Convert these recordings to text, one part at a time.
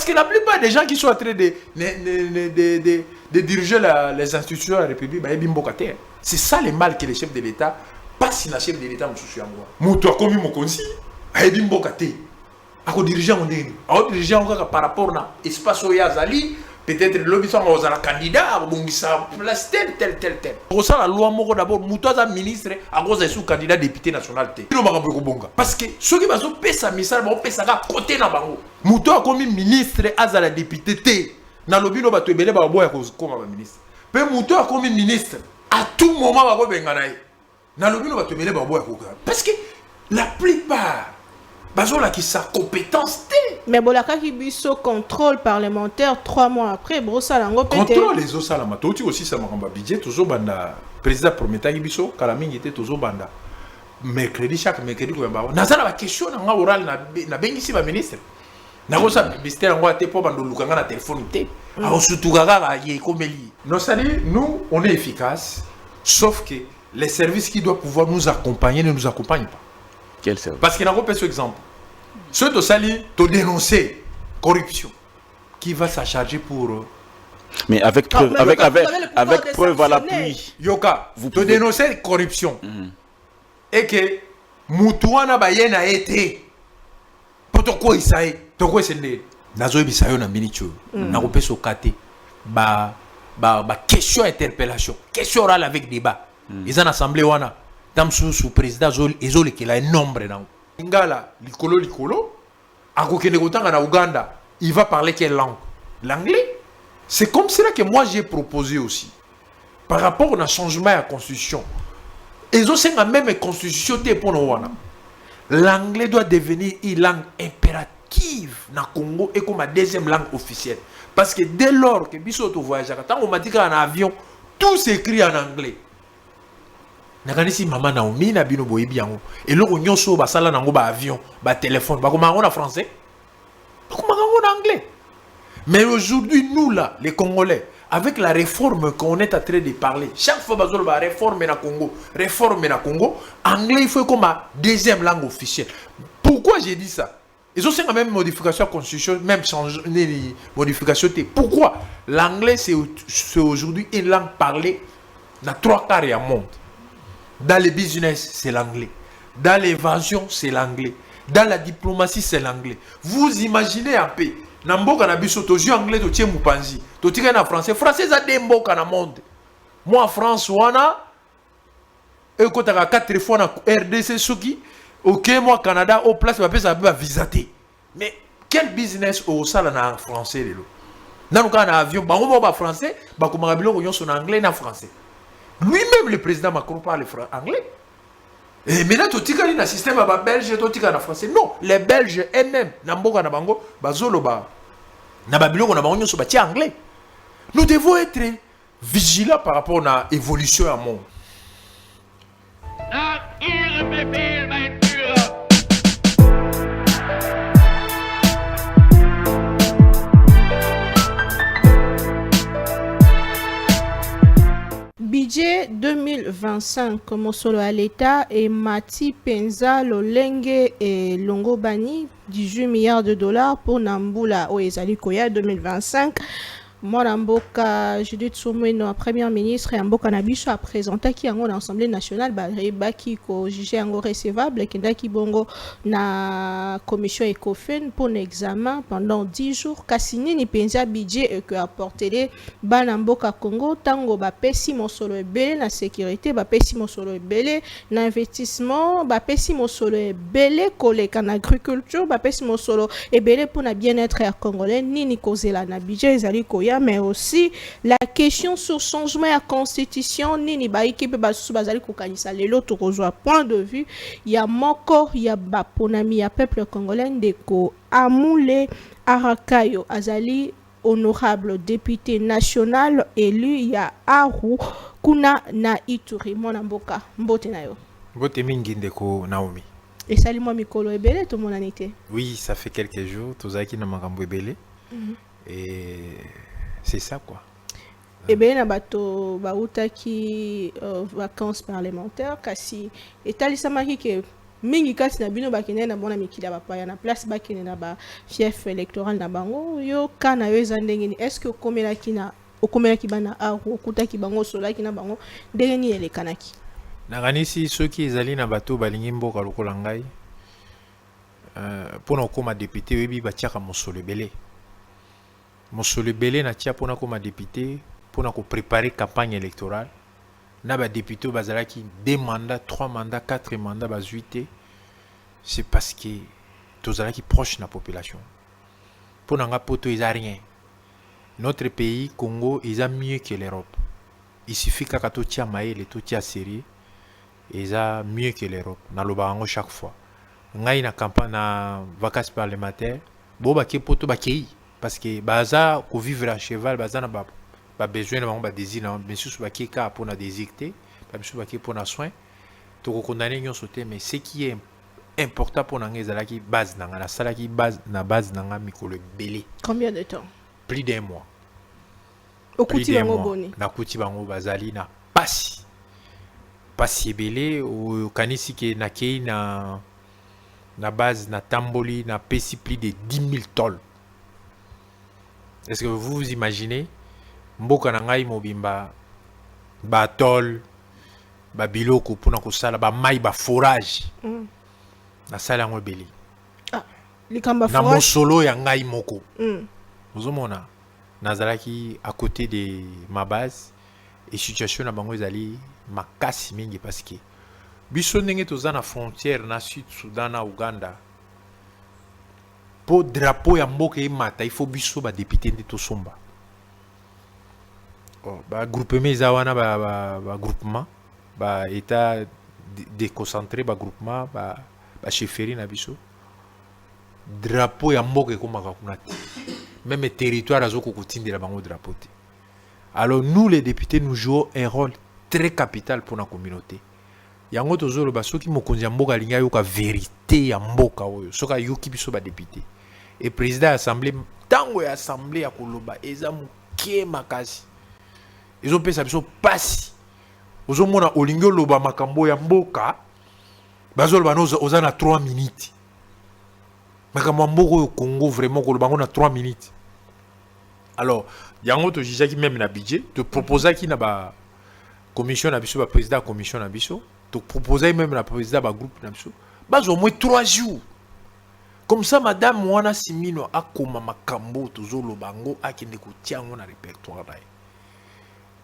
Parce que la plupart des gens qui sont en train de diriger les institutions de la République, c'est ça le mal que les chefs de l'État passent dans le chef de l'État. Moutou a commis mon conseil, il a dirigé par rapport à l'espace où il y a Zali. Peut-être le candidat à place tel. Pour ça, la loi d'abord, Moutoua ministre, à cause de sous candidat député national. Parce que ceux qui vont payer sa message, vont payer ça côté na bango. Moutoua comme ministre, à la député, na lobby no bato ebele ba boya comme ministre. Pe Moutoua comme ministre, à tout moment ba benganaï. Na lobby no bato ebele ba boya parce que la plupart bazola qui sa compétence. Mais bolaka qui biso contrôle parlementaire 3 mois après brossa lango pété. Contrôle les os salama. Toti aussi ça makamba budget toujours banda président prometa biso kala mingi était toujours banda. Mercredi chaque mercredi ko yamba. Nazala ba question na oral na bengisi ba ministre. Na ko sa ministère ngo ate po bando lukanga na téléphone té. A osutuka kaka ye komeli. Non ça dit nous on est efficace sauf que les services qui doivent pouvoir nous accompagner ne nous accompagnent pas. Quel service? Parce qu'il n'a pas ce exemple. Ceux de Sali, tu dénoncer corruption. Qui va s'en charger pour. Mais avec preuve, avec preuve à l'appui. Yoka, vous te dénoncez corruption. Et que Moutouana Bayen a été. Pourquoi il s'est. Pourquoi il s'est. Nazo Bisayo na minicho. Na repé so kate. Ba question interpellation. Question orale avec débat. Ils en assemblée wana. Tam sous président Zoli qui a un nombre dans. Ngala, Likolo, à en Ouganda, il va parler quelle langue? L'anglais. C'est comme cela que moi j'ai proposé aussi. Par rapport au changement à la constitution. Ils ont la même constitution pour nous. L'anglais doit devenir une langue impérative dans le Congo et comme la deuxième langue officielle. Parce que dès lors que Bissoto voyage, quand on m'a dit qu'en avion, tout s'écrit en anglais. Nakanisi maman Naomi na bino boyebi yango eloko nyonso basala nango ba avion ba téléphone ba comment on en français comment on en anglais. Mais aujourd'hui nous là les Congolais avec la réforme qu'on est en train de parler chaque fois bazolo ba réforme na Congo anglais il faut comme deuxième langue officielle. Pourquoi j'ai dit ça? Ils ont quand même modification de la constitution, même changer modification. Pourquoi? L'anglais c'est aujourd'hui une langue parlée dans 3 quarts du monde. Dans le business, c'est l'anglais. Dans l'évasion, c'est l'anglais. Dans la diplomatie, c'est l'anglais. Vous imaginez un peu. Namboka na biso toji anglais to tie mupanzi. To tika na français. Français za demboka na monde. Moi France wana ekotaka 4 fois na RDC soki. OK, moi Canada au place ba pesa ba visater. Mais quel business au sala na français lelo. Nanuka na avion bango ba français, ba komanga biloko nyonso na anglais na français. Lui-même, le président Macron parle anglais. Et maintenant, tu as un système belge, tu as un français. Non, les Belges eux-mêmes, Namboka Nabango, Bazoloba, Nababilo, Nabango, sont anglais. Nous devons être vigilants par rapport à l'évolution du monde. Budget 2025 comme solo à l'État et Mati Penza Lolenge et Longo Bani 18 milliards de dollars pour Nambula au Ezali Koya 2025. Moi, Mboka Judith Soumoueno, première ministre, et Mboka Nabiso a présenté qui en l'Assemblée nationale, Baki ko jugé en recevable, qui bongo na commission ECOFIN pour l'examen pendant 10 jours. Kassini ni penza budget que apporté Banamboka Congo, tango bapesi mosolo ebele na sécurité, bapesi mosolo ebele na investissement, bapesi mosolo ebele koleka na agriculture, bapesi mosolo ebele pour na bien-être ya congolais, nini kozela na budget ezali koya. Mais aussi la question sur changement à constitution nini ba équipe basusu bazali kokanisa lelo tokozwa point de vue ya moko ya baponami ya peuple congolais ndeko Amoule Arakayo azali honorable député national élu ya Aru kuna na Ituri mona mboka mbote na yo mbote mingi ndeko Naomi et sali moi mikolo ebele to monanité. Oui, ça fait quelques jours tozaki na makambo ebele et c'est ça quoi. Et bien na bato bauta ki vacances parlementaires kasi etali samaki ke mingi kati na bino bakende na bona mikila bapaya na place bakende na ba fief électoral na bango yo kana yo eza ndenge ni est-ce que okomelaki bana aro okutaki bango solaki na bango ndenge ni elekanaki nakanisi soki ezali na bato balingi mboka lokola ngai mpona okóma député oyebi batiaka mosolo ebele na tia mpona okóma député mpona kopréparer campagne électorale na badéputé oyo bazalaki 2 mandats 3 mandats 4 mandats bazwi te c'est parce que tozalaki proche na population mpona nga poto eza rien notre pays Congo eza mieux que l'Europe il suffit kaka totia mayele totia sérieux eza mieux que l'Europe naloba yango chaque fois ngai na campagne na vacances parlementaires bo bake poto bakei parce que baza ko vivre à cheval baza na ba besoin na bango ba désir na bien sûr bake ka pona désir te ba bien sûr bake pona soin to ko condamner nyonso te mais ce qui est important pour nanga ezalaki base nanga na salaki base nanga mikolo belé combien de temps plus d'un mois okuti bango boni nakuti bango bazali na pasi ebele okanisi ke nakei na base na tamboli na pesi plus de 10 000 tolls. Est-ce que vous imaginez mboka na ngai mobimba ba tol ba biloko pona kosala ba mai ba forage na sala yango ebele likamba na forage mosolo ya ngai moko ozomona nazalaki à côté de ma base et situation na bango ezali makasi mingi parce que biso ndenge toza na frontière na Sud Soudan na Uganda po drapeau ya mboka emata il faut biso ba député nde tosomba ba groupement eza wana ba groupement ba état déconcentré ba groupement ba chefferie na biso drapeau ya mboka ekomaka kuna te même territoire azoko kotindela bango drapeau te. Alors nous les députés nous jouons un rôle très capital pour la communauté. Yango tozolo ba soki mokonzi ya mboka linga yoka vérité ya mboka oyo soka yoki biso ba député et président assemblée tango ya assemblée ya koloba eza muke makasi ezo pesa biso pasi ozo mona olingi oloba makambo ya mboka bazolo banoza oza na 3 minutes makambo mboka oyo Congo vraiment koloba ngo na 3 minutes. Alors yango to jijaki même na budget te proposer ki na ba commission na biso ba président commission na biso te proposer même na président ba groupe na biso bas au moins 3 jours comme ça madame wana simino akoma makambo tozolo bango akende kotiango na répertoire là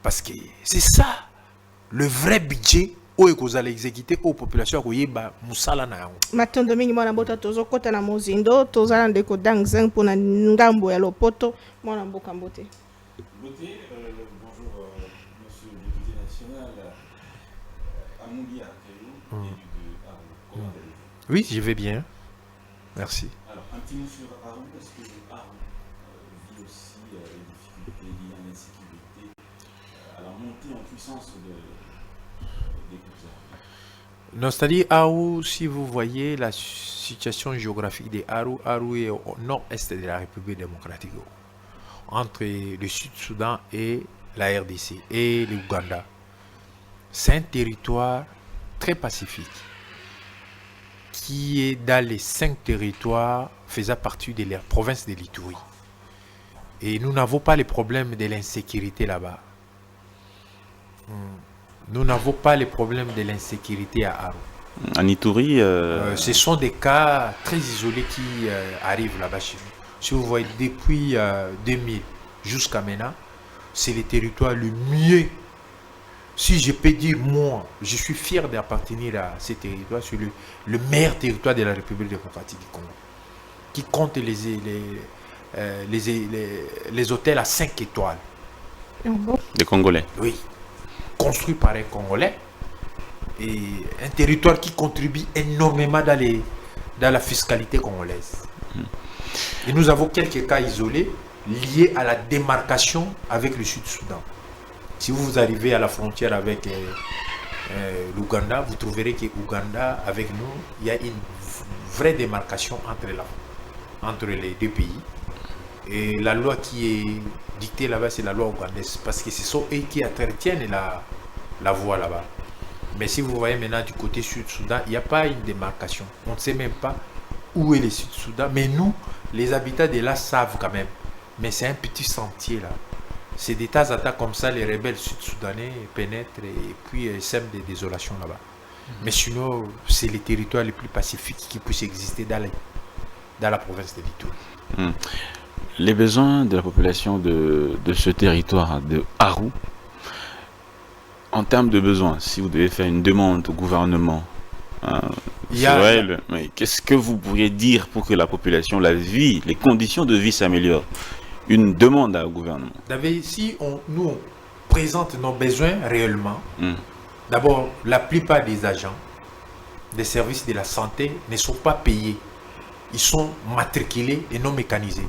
parce que c'est ça le vrai budget oyo kozala exécuter aux populations koyeba musala na yango matondo mingi mwana mbota tozokota na mozindo tozala ndeko dangzeng pona ngambo ya lopoto mwana mboka mbote. Bonjour, monsieur le député national, Amoudi Arkelou, comment allez-vous? Oui, je vais bien. Merci. Alors, un petit mot sur Arou, parce que Arou vit aussi les difficultés liées à l'insécurité, à la montée en puissance des groupes armés. Non, c'est-à-dire Arou, si vous voyez la situation géographique de Arou, Arou est au nord-est de la République démocratique, entre le Sud-Soudan et la RDC et l'Ouganda. C'est un territoire très pacifique qui est dans les 5 territoires faisant partie de la province de l'Ituri. Et nous n'avons pas les problèmes de l'insécurité là-bas. Nous n'avons pas les problèmes de l'insécurité à Arou. En Ituri, ce sont des cas très isolés qui arrivent là-bas chez nous. Si vous voyez depuis 2000 jusqu'à maintenant, c'est le territoire le mieux. Si je peux dire, moi, je suis fier d'appartenir à ce territoire, c'est le meilleur territoire de la République démocratique du Congo, qui compte les hôtels à 5 étoiles. des Congolais. Oui, construit par un Congolais. Et un territoire qui contribue énormément dans la fiscalité congolaise. Et nous avons quelques cas isolés liés à la démarcation avec le Sud-Soudan. Si vous arrivez à la frontière avec l'Ouganda, vous trouverez que l'Ouganda, avec nous, il y a une vraie démarcation entre les deux pays. Et la loi qui est dictée là-bas, c'est la loi ougandaise. Parce que ce sont eux qui entretiennent la voie là-bas. Mais si vous voyez maintenant du côté Sud-Soudan, il n'y a pas une démarcation. On ne sait même pas où est le Sud-Soudan. Mais nous, les habitants de là savent quand même. Mais c'est un petit sentier là. C'est des tas d'attaques comme ça, les rebelles sud-soudanais pénètrent et puis sèment des désolations là-bas. Mais sinon, c'est les territoires les plus pacifiques qui puissent exister dans la province de Ituri. Les besoins de la population de ce territoire de Aru, en termes de besoins, si vous devez faire une demande au gouvernement, mais qu'est-ce que vous pourriez dire pour que la population, la vie, les conditions de vie s'améliorent? Une demande au gouvernement. Si nous on présente nos besoins réellement, d'abord, la plupart des agents des services de la santé ne sont pas payés. Ils sont matriculés et non mécanisés.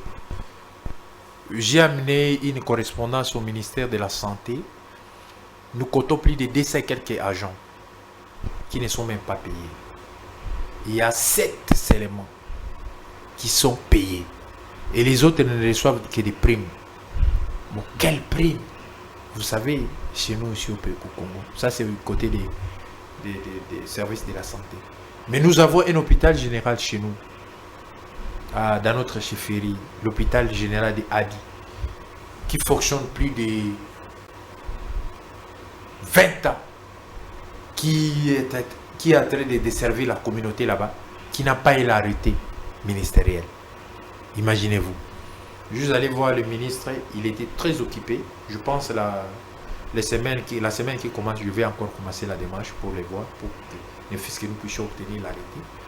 J'ai amené une correspondance au ministère de la Santé. Nous comptons plus de 200 quelques agents qui ne sont même pas payés. Il y a 7 seulement qui sont payés. Et les autres ne reçoivent que des primes. Bon, quelles primes? Vous savez, chez nous ici au Congo, ça c'est du côté des services de la santé. Mais nous avons un hôpital général chez nous, dans notre chefferie, l'hôpital général de Adi, qui fonctionne plus de 20 ans, qui est en train de desservir la communauté là-bas, qui n'a pas eu l'arrêté ministériel. Imaginez-vous. Juste aller voir le ministre, il était très occupé. Je pense la semaine qui commence, je vais encore commencer la démarche pour les voir, pour que nous puissions obtenir l'arrêté.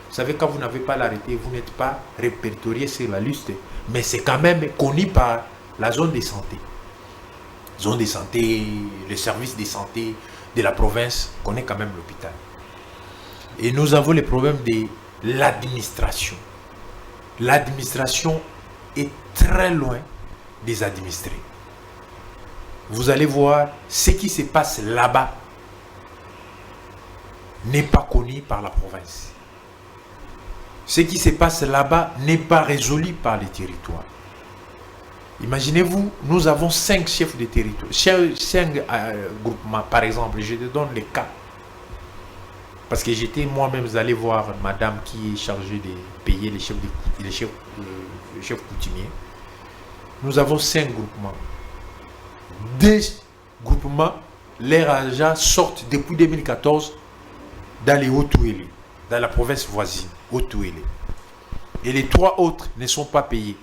Vous savez, quand vous n'avez pas l'arrêté, vous n'êtes pas répertorié sur la liste, mais c'est quand même connu par la zone de santé. Zone de santé, le service de santé de la province connaît quand même l'hôpital. Et nous avons le problème de l'administration. L'administration est très loin des administrés. Vous allez voir, ce qui se passe là-bas n'est pas connu par la province. Ce qui se passe là-bas n'est pas résolu par les territoires. Imaginez-vous, nous avons 5 chefs de territoire, 5 groupements, par exemple, je te donne les cas. Parce que j'étais moi-même allé voir madame qui est chargée de payer les chefs coutumiers. Nous avons 5 groupements. 2 groupements, leurs agents sortent depuis 2014 dans les Haut-Touélé, dans la province voisine, Haut-Touélé. Et les 3 autres ne sont pas payés.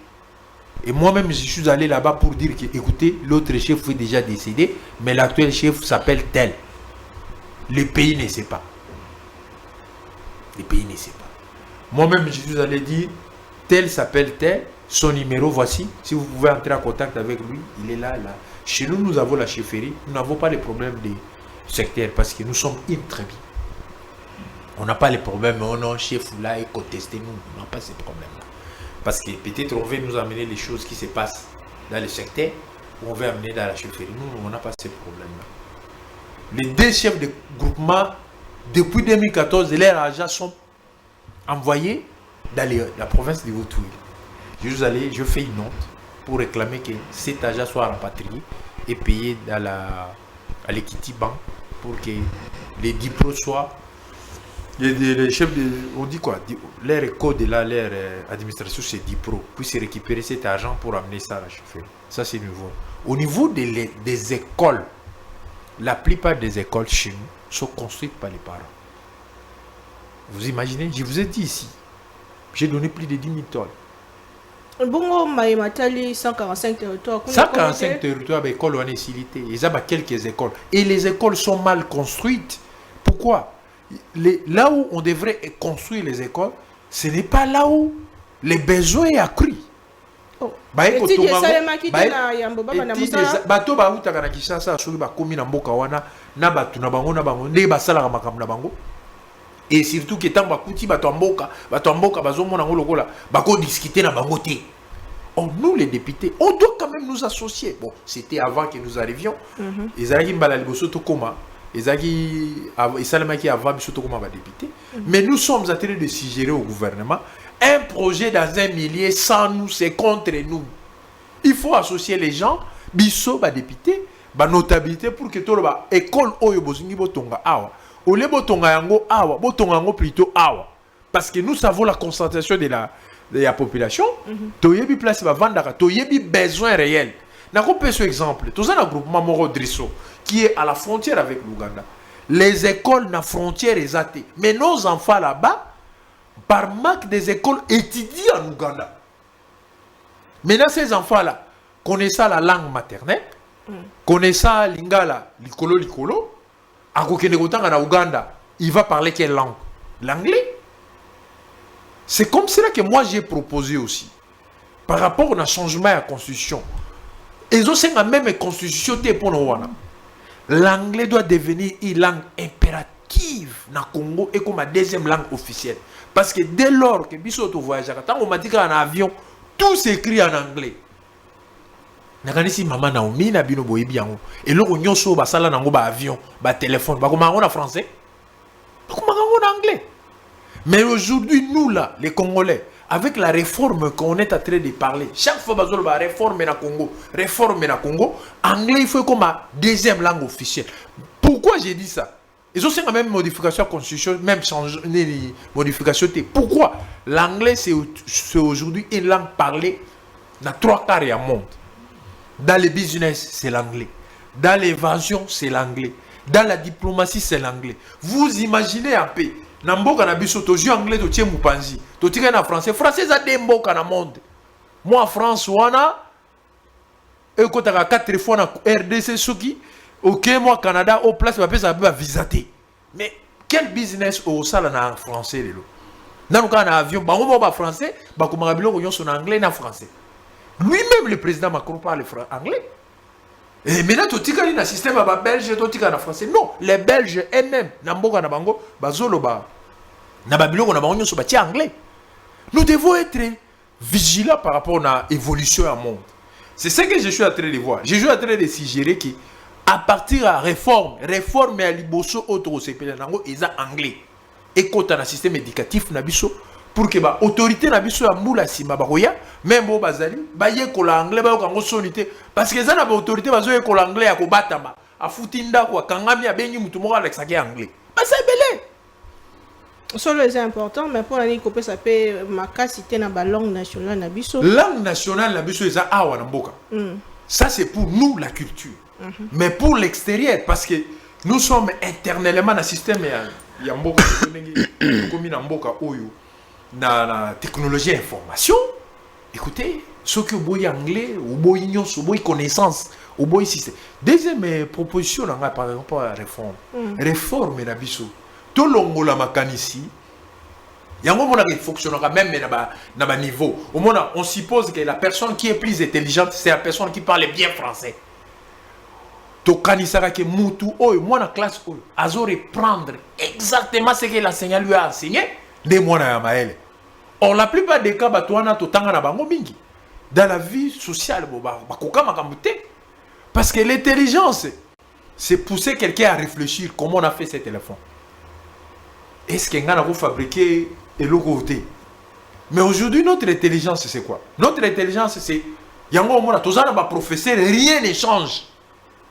Et moi-même, je suis allé là-bas pour dire que, écoutez, l'autre chef est déjà décédé, mais l'actuel chef s'appelle tel. Le pays ne sait pas. Le pays ne sait pas. Moi-même, je suis allé dire, tel s'appelle tel, son numéro, voici. Si vous pouvez entrer en contact avec lui, il est là, là. Chez nous, nous avons la chefferie. Nous n'avons pas les problèmes des secteurs parce que nous sommes une tribu. On n'a pas les problèmes, oh non, chef là est contesté. Nous, on n'a pas ces problèmes-là. Parce que peut-être on veut nous amener les choses qui se passent dans le secteur ou on veut amener dans la chefferie. Nous, on n'a pas ces problèmes-là. Les 2 chefs de groupement, depuis 2014, leurs agents sont envoyés dans la province de Haut-Touélé. Je fais une note pour réclamer que cet agent soit rapatrié et payé à l'Equity Bank pour que les diplômes soient... Les chefs on dit quoi? Leur code là, leur administration, c'est DIPRO. Puis récupérer cet argent pour amener ça à la chefferie. Ça, c'est nouveau. Au niveau des écoles, la plupart des écoles chez nous sont construites par les parents. Vous imaginez? Je vous ai dit ici, j'ai donné plus de 10 000 tonnes. Bongo Maïmatali, 145 territoires. 145 territoires, écoles ont facilité. Il y a quelques écoles. Et les écoles sont mal construites. Pourquoi? Là où on devrait construire les écoles, ce n'est pas là où les besoins sont accrus. Et surtout que tant bakuti batomboka bazomona ngolokola bako discuter na bango te. Oh, nous les députés, on doit quand même nous associer. Bon, c'était avant que nous arrivions. Ezaki mbala liboso to koma, ezaki esalemaki avant biso to koma ba député. Mais nous sommes en train de suggérer au gouvernement un projet dans un millier sans nous, c'est contre nous. Il faut associer les gens, biso ba député, ba notabilité pour que tout le école oyo bozingi botonga awa. Au lieu botonga yango awa, botonga yango plutôt awa. Parce que nous savons la concentration de la population. Toyebi place va vendre, toyebi besoin réel. N'ako peut ce exemple. Tous un groupement Moro Drisso qui est à la frontière avec l'Ouganda. Les écoles na frontière exacte. Mais nos enfants là-bas, par manque des écoles, étudient en Ouganda. Maintenant ces enfants-là connaissant la langue maternelle, connaissant lingala, likolo, à en Ouganda, il va parler quelle langue? L'anglais. C'est comme cela que moi j'ai proposé aussi. Par rapport au changement à la constitution. Ils ont la même constitution pour nous. L'anglais doit devenir une langue impérative dans le Congo et comme la deuxième langue officielle. Parce que dès lors que Bissot voyage, quand on m'a dit qu'en avion, tout s'écrit en anglais. Nakanisi maman Naomi na bino boyebi yango. Et là on nyonso ba sala nango ba avion, ba téléphone, ba comment on en français? Comment on en anglais? Mais aujourd'hui nous là, les Congolais, avec la réforme qu'on est en train de parler, chaque fois que la réforme na Congo, anglais il faut comme deuxième langue officielle. Pourquoi j'ai dit ça? Ils ont la même modification de la constitution, même changer modification. Pourquoi? L'anglais c'est aujourd'hui une langue parlée dans 3/4 du monde. Dans le business, c'est l'anglais. Dans l'évasion, c'est l'anglais. Dans la diplomatie, c'est l'anglais. Vous imaginez un peu. Namboka na biso to jeu anglais to tie mupanzi. To tika na français. Français za demboka na monde. Moi France wana e ko taka 4 fois na RDC soki. OK, moi Canada au place va pesa ba visater. Mais quel business au sala na français lelo. Nanu ka na avion ba ngo ba français, ba ko marabilo ko nyonso na anglais na français. Lui-même, le président Macron parle anglais. Et maintenant, tu as un système belge, tu as un français. Non, les Belges eux-mêmes, Namboka Nabango, Bazoloba, Nababilo, anglais. Nous devons être vigilants par rapport à l'évolution du monde. C'est ce que je suis en train de voir. Je suis en train de suggérer qu'à partir de la réforme et à l'Iboso, ils ont anglais. Et quand on a un système éducatif, pour que l'autorité na biso ya mbula sima bakoya même bo bazali baye kola anglais ba ko sonité parce que ça na autorité bazo ye kola anglais ya ko batama afutinda ko kangami abengi mutu moko avec ça anglais ba c'est belé solo est important mais pour aller couper ça peut makasité na ba langue nationale na biso eza awa na mboka. Ça c'est pour nous la culture. Mais pour l'extérieur parce que nous sommes internellement dans système ya mboka comme na mboka oyo na technologie information. Écoutez, ceux qui ont anglais, ou connaissance, ou système. Deuxième proposition, par rapport à la réforme. Réforme na biso. Tout longo la makanisi. Yango mona qui fonctionne même na niveau. Au moins on suppose que la personne qui est plus intelligente, c'est la personne qui parle bien français. To kanisaka ke mutu oyo mona classe oyo azo reprendre exactement ce que l'enseignant lui a enseigné. Or, la plupart des cas, dans la vie sociale, parce que l'intelligence, c'est pousser quelqu'un à réfléchir comment on a fait ce téléphone. Est-ce qu'on a fabriqué et le côté? Mais aujourd'hui, notre intelligence, c'est quoi? Notre intelligence, c'est professeur, rien ne change.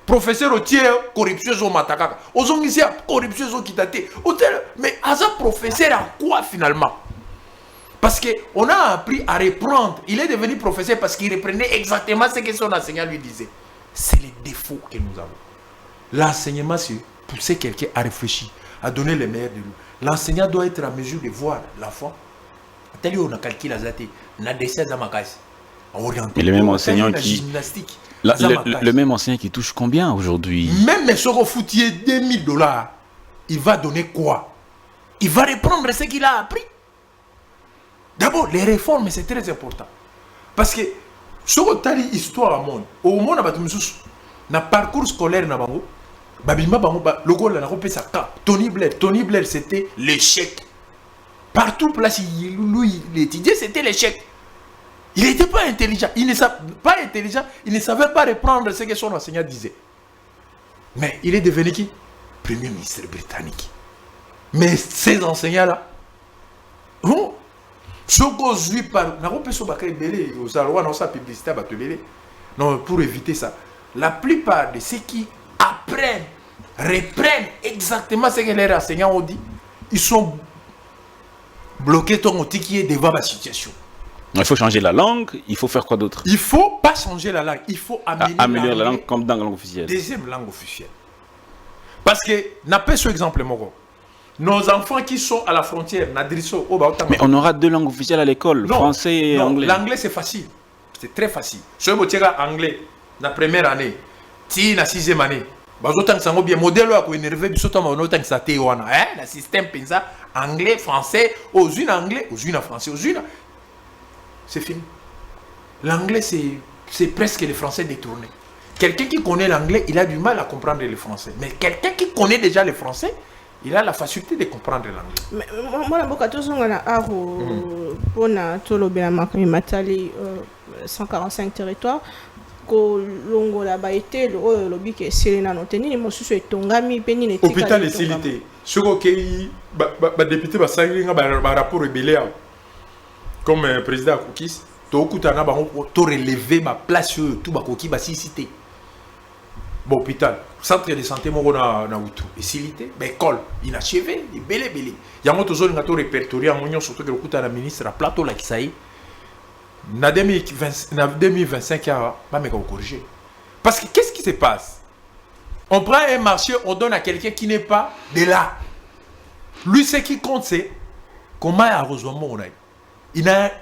Professeur au tiers, corruption au matakaka. Aux ongisiens, corruption au kitate. Mais à ça, professeur à quoi finalement? Parce qu'on a appris à reprendre. Il est devenu professeur parce qu'il reprenait exactement ce que son enseignant lui disait. C'est le défaut que nous avons. L'enseignement, c'est pousser quelqu'un à réfléchir, à donner le meilleur de lui. L'enseignant doit être en mesure de voir l'enfant. Tel on a calculé la zate, on a dessin dans ma case. Et le même enseignant qui... Le même enseignant qui touche combien aujourd'hui? Même si on foutier $2000, il va donner quoi? Il va reprendre ce qu'il a appris. D'abord, les réformes, c'est très important. Parce que, si on a une histoire au monde, dans le parcours scolaire, Tony Blair, c'était l'échec. Partout, place, lui, il étudiait, c'était l'échec. Il n'était pas intelligent. Il ne savait pas reprendre ce que son enseignant disait. Mais il est devenu qui? Premier ministre britannique. Mais ces enseignants-là, pour éviter ça, la plupart de ceux qui apprennent reprennent exactement ce que les enseignants ont dit, ils sont bloqués ton outil qui est devant la situation. Il faut changer la langue, il faut faire quoi d'autre? Il ne faut pas changer la langue, il faut améliorer la langue comme dans la langue officielle. Deuxième langue officielle. Parce que, n'a pas ce exemple, Moro. Nos enfants qui sont à la frontière, Nadriso, mais on aura 2 langues officielles à l'école, français et anglais. L'anglais c'est facile, c'est très facile. Si vous avez anglais, la première année, si la 6e année, bien modèle à énervé, le système pensa anglais, français, aux unes anglais, aux unes français, aux unes. C'est fini. L'anglais c'est presque le français détourné. Quelqu'un qui connaît l'anglais, il a du mal à comprendre le français. Mais quelqu'un qui connaît déjà le français, il a la facilité de comprendre l'anglais. Moi, je 145 territoires. Kolongola baité le lobby que Selena noteni mo susu etongami peni ne hôpital de Silité soko kei ba député ba sanginga ba rapport rebellé comme président Koukis to kutana ba to relever ma place tout ba koki ba cité bon hôpital centre de santé mo na Outou et Silité ba école inachevé et belé yango to zone ngato répertorié monyo surtout que le kutana ministre à plateau la kisaï. En 2025, pas me corriger. Parce que qu'est-ce qui se passe? On prend un marché, on donne à quelqu'un qui n'est pas de là. Lui, ce qui compte, c'est comment il n'a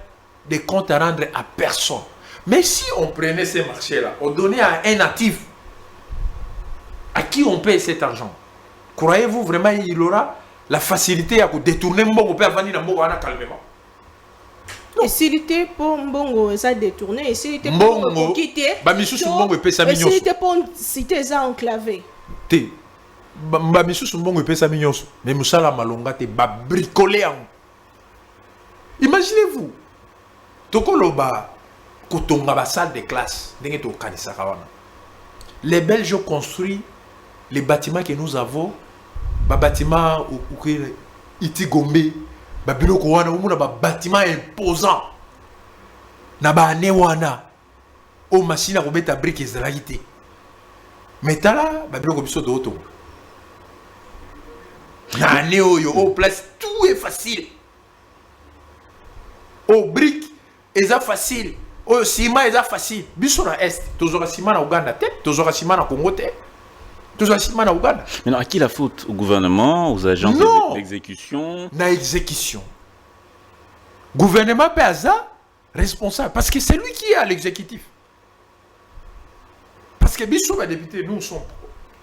des comptes à rendre à personne. Mais si on prenait ces marchés-là, on donnait à un natif, à qui on paye cet argent, croyez-vous vraiment qu'il aura la facilité à détourner mon père calmement? Et s'il était pour Mbongo, ça détourné, et s'il était pour quitter, et s'il était pour citer ça enclavé. Mais Moussala Malonga te ba bricolé. Imaginez-vous, Tokoloba, Kotonga ba salle de classe, les Belges ont construit les bâtiments que nous avons, les bâtiments Itigombe. Babiloko wana umuna ba bâtiment imposant na ba ane wana o machine ko beta brique ezalaki mais tala babiloko biso do to na ane oyo au place tout est facile au brique eza facile au ciment eza facile biso na est tozora ciment na Uganda te tozora ciment na Congo te. Maintenant, à qui la faute? Au gouvernement, aux agents d'exécution? Na exécution. Gouvernement Péaza, responsable. Parce que c'est lui qui est à l'exécutif. Parce que Bissou, les députés, nous sommes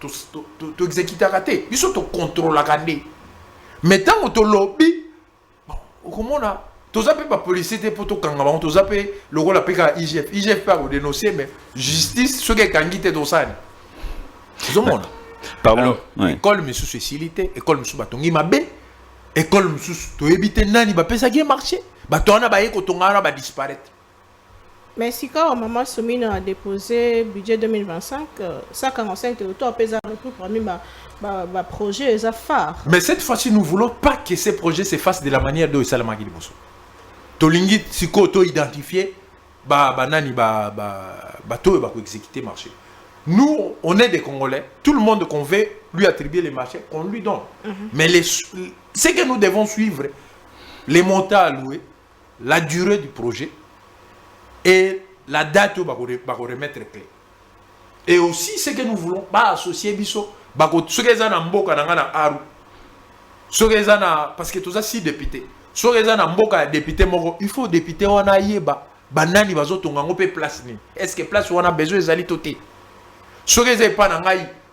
tout exécutés à rater. Bissou, tout contrôle à rater. Mais tant que tu lobby, comment on a? Tu as pas policier pour tout kangama, tu as le rôle à IGF. IGF pas dénoncer, mais justice, ce qui est kangité dans ça. Pardon. École me sous facilité, école me sous batongi mabe, école me sous to éviter nani ba pesa qui marché, ba tona ba yeko tongana ba disparaître. Mais si quand maman Soumine a déposé budget 2025, 145 territoires pesa tout parmi ma projet les affaires. Mais cette fois-ci nous voulons pas que ces projets se fassent de la manière dont Salama Guili Bosso. Tolingi siko to identifier ba nani ba to ba ko exécuter marché. Nous, on est des Congolais. Tout le monde qu'on veut lui attribuer les marchés, on lui donne. Mais ce que nous devons suivre, les montants alloués, la durée du projet et la date où on va remettre clé. Et aussi, ce que nous voulons, pas associer Bisso, ce que nous avons Aru, parce que tous ces 6 députés, ce que nous avons député, il faut député, on a yeba, banani bazo tongango pe place ni. Est-ce que place on a besoin de zali toté? Ce que vous pas dans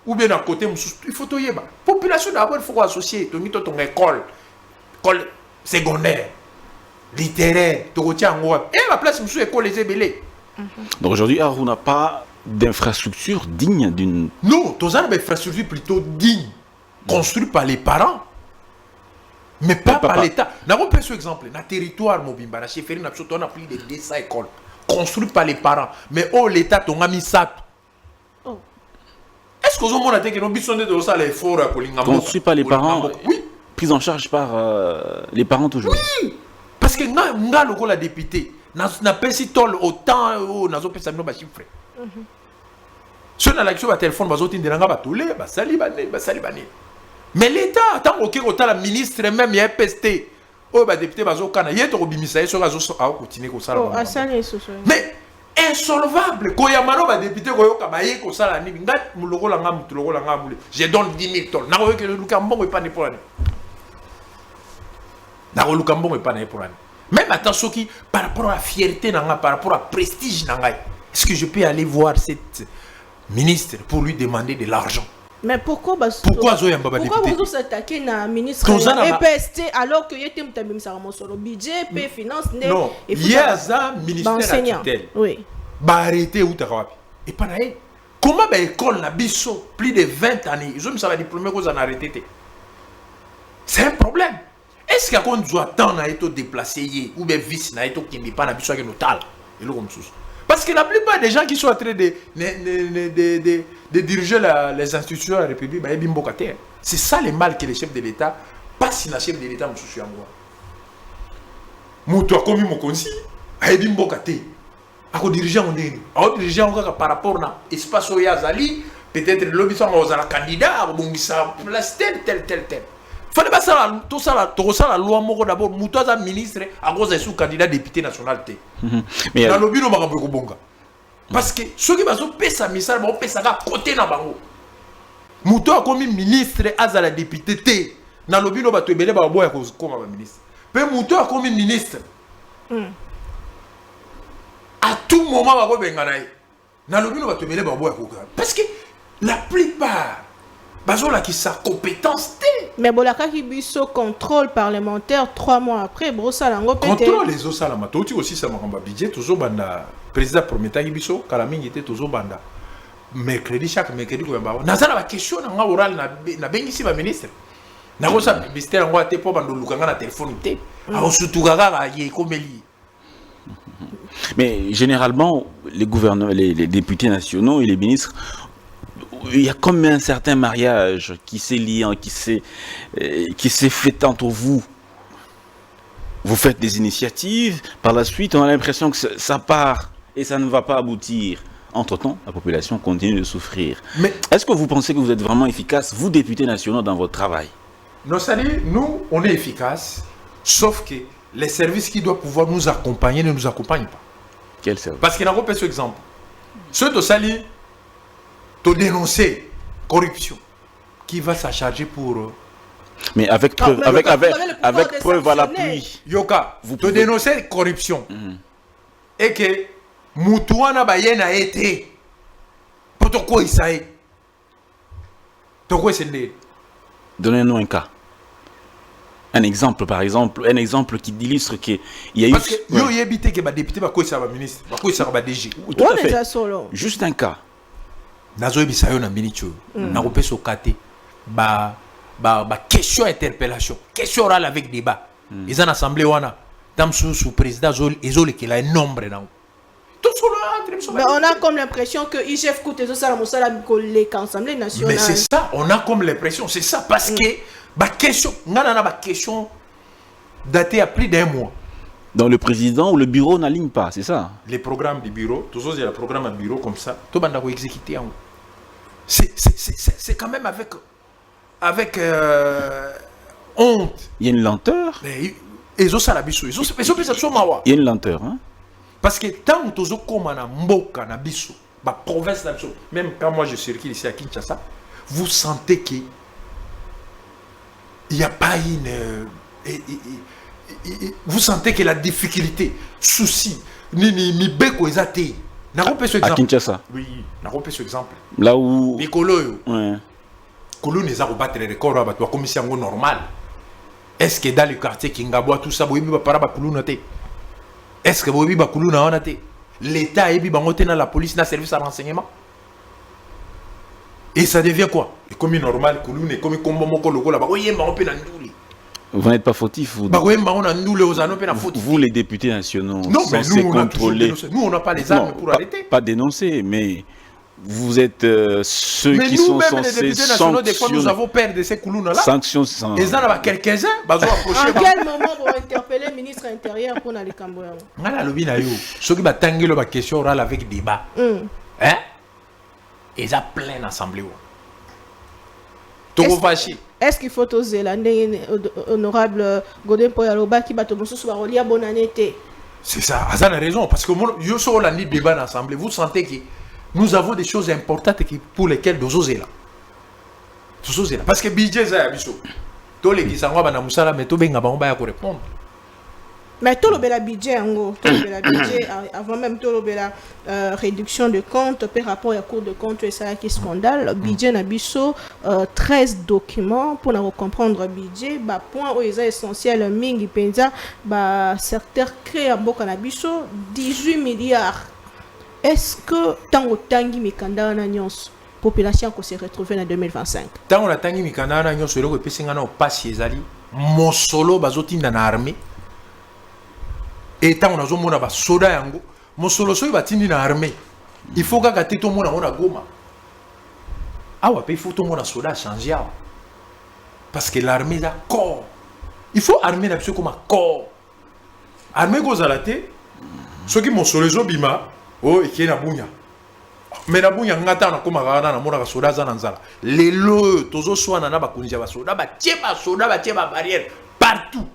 ou bien à côté, il faut tout y aller. Population d'abord, il faut associer ton école secondaire, littéraire, tu retiens en haut. Et la place, c'est l'école les ébélés. Donc aujourd'hui, Arou n'a pas d'infrastructure digne d'une. Non, tu as une infrastructure plutôt digne, construite par les parents, mais pas par l'État. Nous avons pris ce exemple. Dans le territoire, Mobimba, on a plus de 200 écoles construites par les parents. Mais l'État, on a mis ça. Est-ce que vous avez dit que nous avons fait l'effort à construit par les parents? Oui. Prise en charge par les parents toujours? Oui. Parce que nous avons la députée. Nous avons pas si tol autant, nous avons pas chiffre. ceux dans l'action va téléphone bazotindelanga batole basali bane. Mais l'état tant que la ministre même ya PST oh ba député bazokana yeto kobimisa yeso azo continuer ko sala. Oh asali eso. Mais insolvable koyamano ba député koyoka baye ko sala ni ngat muloko la ngam tuloko la ngam je donne 10 000 tonnes na koyoka luka mbongo epane pour année na ko luka mbongo epane pour année. Même attention qui par rapport à la fierté nanga par rapport à prestige nanga, est-ce que je peux aller voir cette ministre pour lui demander de l'argent? Mais pourquoi Zoyamba député vous s'attaquer na ministre EPST alors que yete mutabimisa solo budget pe finance non il y a ça ministère à tutelle oui ba arrêter ou tarawapi et pas naé comment ba école na biso plus de 20 années ils ont mis ça va diplômé qu'on a arrêté c'est un problème. Est-ce qu'on doit attendre à être déplacé ou bien vice na être qui n'est pas na biso avec notal et le comme ça? Parce que la plupart des gens qui sont en train de diriger les institutions de la République, c'est ça le mal que les chefs de l'État, pas si les chefs de l'État me soucient à moi. Moi, comme mon conseil, je suis bimbokaté. Je dirigeant par rapport à l'espace où il y a Zali, peut-être le lobby sont candidat, place tel. Fallait pas ça la loi moko d'abord mutoza ministre à cause de sous candidat député national té. Mais dans le bureau makambo bonga. Parce que ceux qui bazo pesa misala ba pesa ka côté na bango. Muto a comme ministre azala député té. Na le bureau ba to ebele ba boya ko comme ministre. Pe muto a comme ministre. À tout moment ba ko benga na. Na le bureau ba to ebele ba boya ko. Parce que la plupart bazola qui sa compétence té. Mais bolaka ki biso contrôle parlementaire 3 mois après brosa lango pété. Contrôle les osalama toti aussi ça makamba budget toujours banda président promettant ki biso kala mingi était toujours banda mercredi chaque mercredi ko yamba nazala ba question na oral na bengisi ba ministre na ko sa ministère ngo ate po bando lukanga na téléphone té a sutuka kaka ye komeli. Mais généralement les gouverneurs les députés nationaux et les ministres, il y a comme un certain mariage qui s'est lié, qui s'est fait entre vous. Vous faites des initiatives, par la suite on a l'impression que ça part et ça ne va pas aboutir. Entre-temps, la population continue de souffrir. Mais est-ce que vous pensez que vous êtes vraiment efficace, vous députés nationaux, dans votre travail? Non, c'est-à-dire, nous, on est efficace, sauf que les services qui doivent pouvoir nous accompagner ne nous accompagnent pas. Quel service? Parce qu'il y a un peu exemple. Ceux de Sali, te dénoncer corruption, qui va s'en charger pour mais avec preuve, avec preuve à l'appui. Yoka, vous te dénoncer corruption et que Moutouana Bayena a été pourquoi il s'est donnez-nous un cas, un exemple par exemple, un exemple qui illustre qu'il y a eu. Parce que yo yebité que ba député ba ko ça ba ministre ba ko ça ba DG. Tout à fait. Juste un cas. Nazo bisayo na minicho na ko peso kate ba question interpellation question orale avec débat ils en assemblée wana tam sous président ezole qu'il a un nombre na tout ça mais on a comme l'impression que IGF coûte ça la mosala les assemblée nationale. Mais c'est ça, on a comme l'impression, c'est ça parce que ba question ngana ba question datée à plus d'un mois. Donc le président ou le bureau n'aligne pas, c'est ça? Les programmes du bureau, toujours il y a le programme à bureau comme ça, tout banda ko exécuter en c'est quand même avec honte. Il y a une lenteur. Mais ils ont ça la biso, ils ont ça mawa. Il y a une lenteur hein. Parce que tant que tu as na mboka na biso, ba province na biso, même quand moi je circule ici à Kinshasa, vous sentez que il n'y a pas une vous sentez que la difficulté, souci, ni beko ezate. À Kinshasa. Oui, n'a pas ce exemple. Là où Nicolo, ouais. Kolo n'est pas battre les records à battre comme si c'est normal. Est-ce que dans le quartier Kingaboa tout ça, vous avez pas Kolo noté? Est-ce que vous avez pas Kolo noté? L'État a eu la police, la service à renseignement. Et ça devient quoi? Et comme normal, Kolo n'est comme Kombo là-bas. Vous n'êtes pas fautif. Vous les députés nationaux, non, mais nous, contrôler. Nous, on n'a pas les armes pour arrêter. Pas dénoncer, mais vous êtes ceux qui sont censés sanctionner. Des fois, nous avons peur de ces coulons-là. Sanctions. Et ça, il y a quelques-uns. En quel moment vous interpellez le ministre intérieur pour aller Camboya? Ceux qui ont tangué la question orale avec débat. Hein? ils ont plein d'assemblée. Toko fâché. Est-ce qu'il faut oser la honorable Godin Poyaloba qui bat au Moussou sur la bonne année? C'est ça, Azan a raison. Parce que je suis au débat dans l'Assemblée. Vous sentez que nous avons des choses importantes pour lesquelles nous osons là. Parce que budget, c'est un biso. Tous les qui sont là, mais tous les qui sont là, répondre. Mais tout le budget, avant même tout le réduction de compte, par rapport à cours de compte et ça qui est scandale, le budget n'a biso 13 documents pour nous comprendre le budget, bah point où est essentiel, mingi penza, bah secteur créé en boka na biso 18 milliards. Est-ce que tant au tangi mikanda na nyons population ko se retrouver en 2025? Tant on a tangi mikanda na nyons le ko pesinga na passe ezali, mon solo bazotinda na armée. Et tant on a zomo na ba soda yango, mon solo so batindi na armée. Il faut que tout le monde a goma. Ah ouais, il faut tout le monde a soda changer. Parce que l'armée a corps. Il faut armer la comme un corps. Armée goza la te. Ceux qui mon solo zo bima, oh et qui na bunya. Mais na bunya ngata na koma gana na mona soda za nanzala. Lelo tozo swana na ba kunja ba soda ba tieba barrière partout.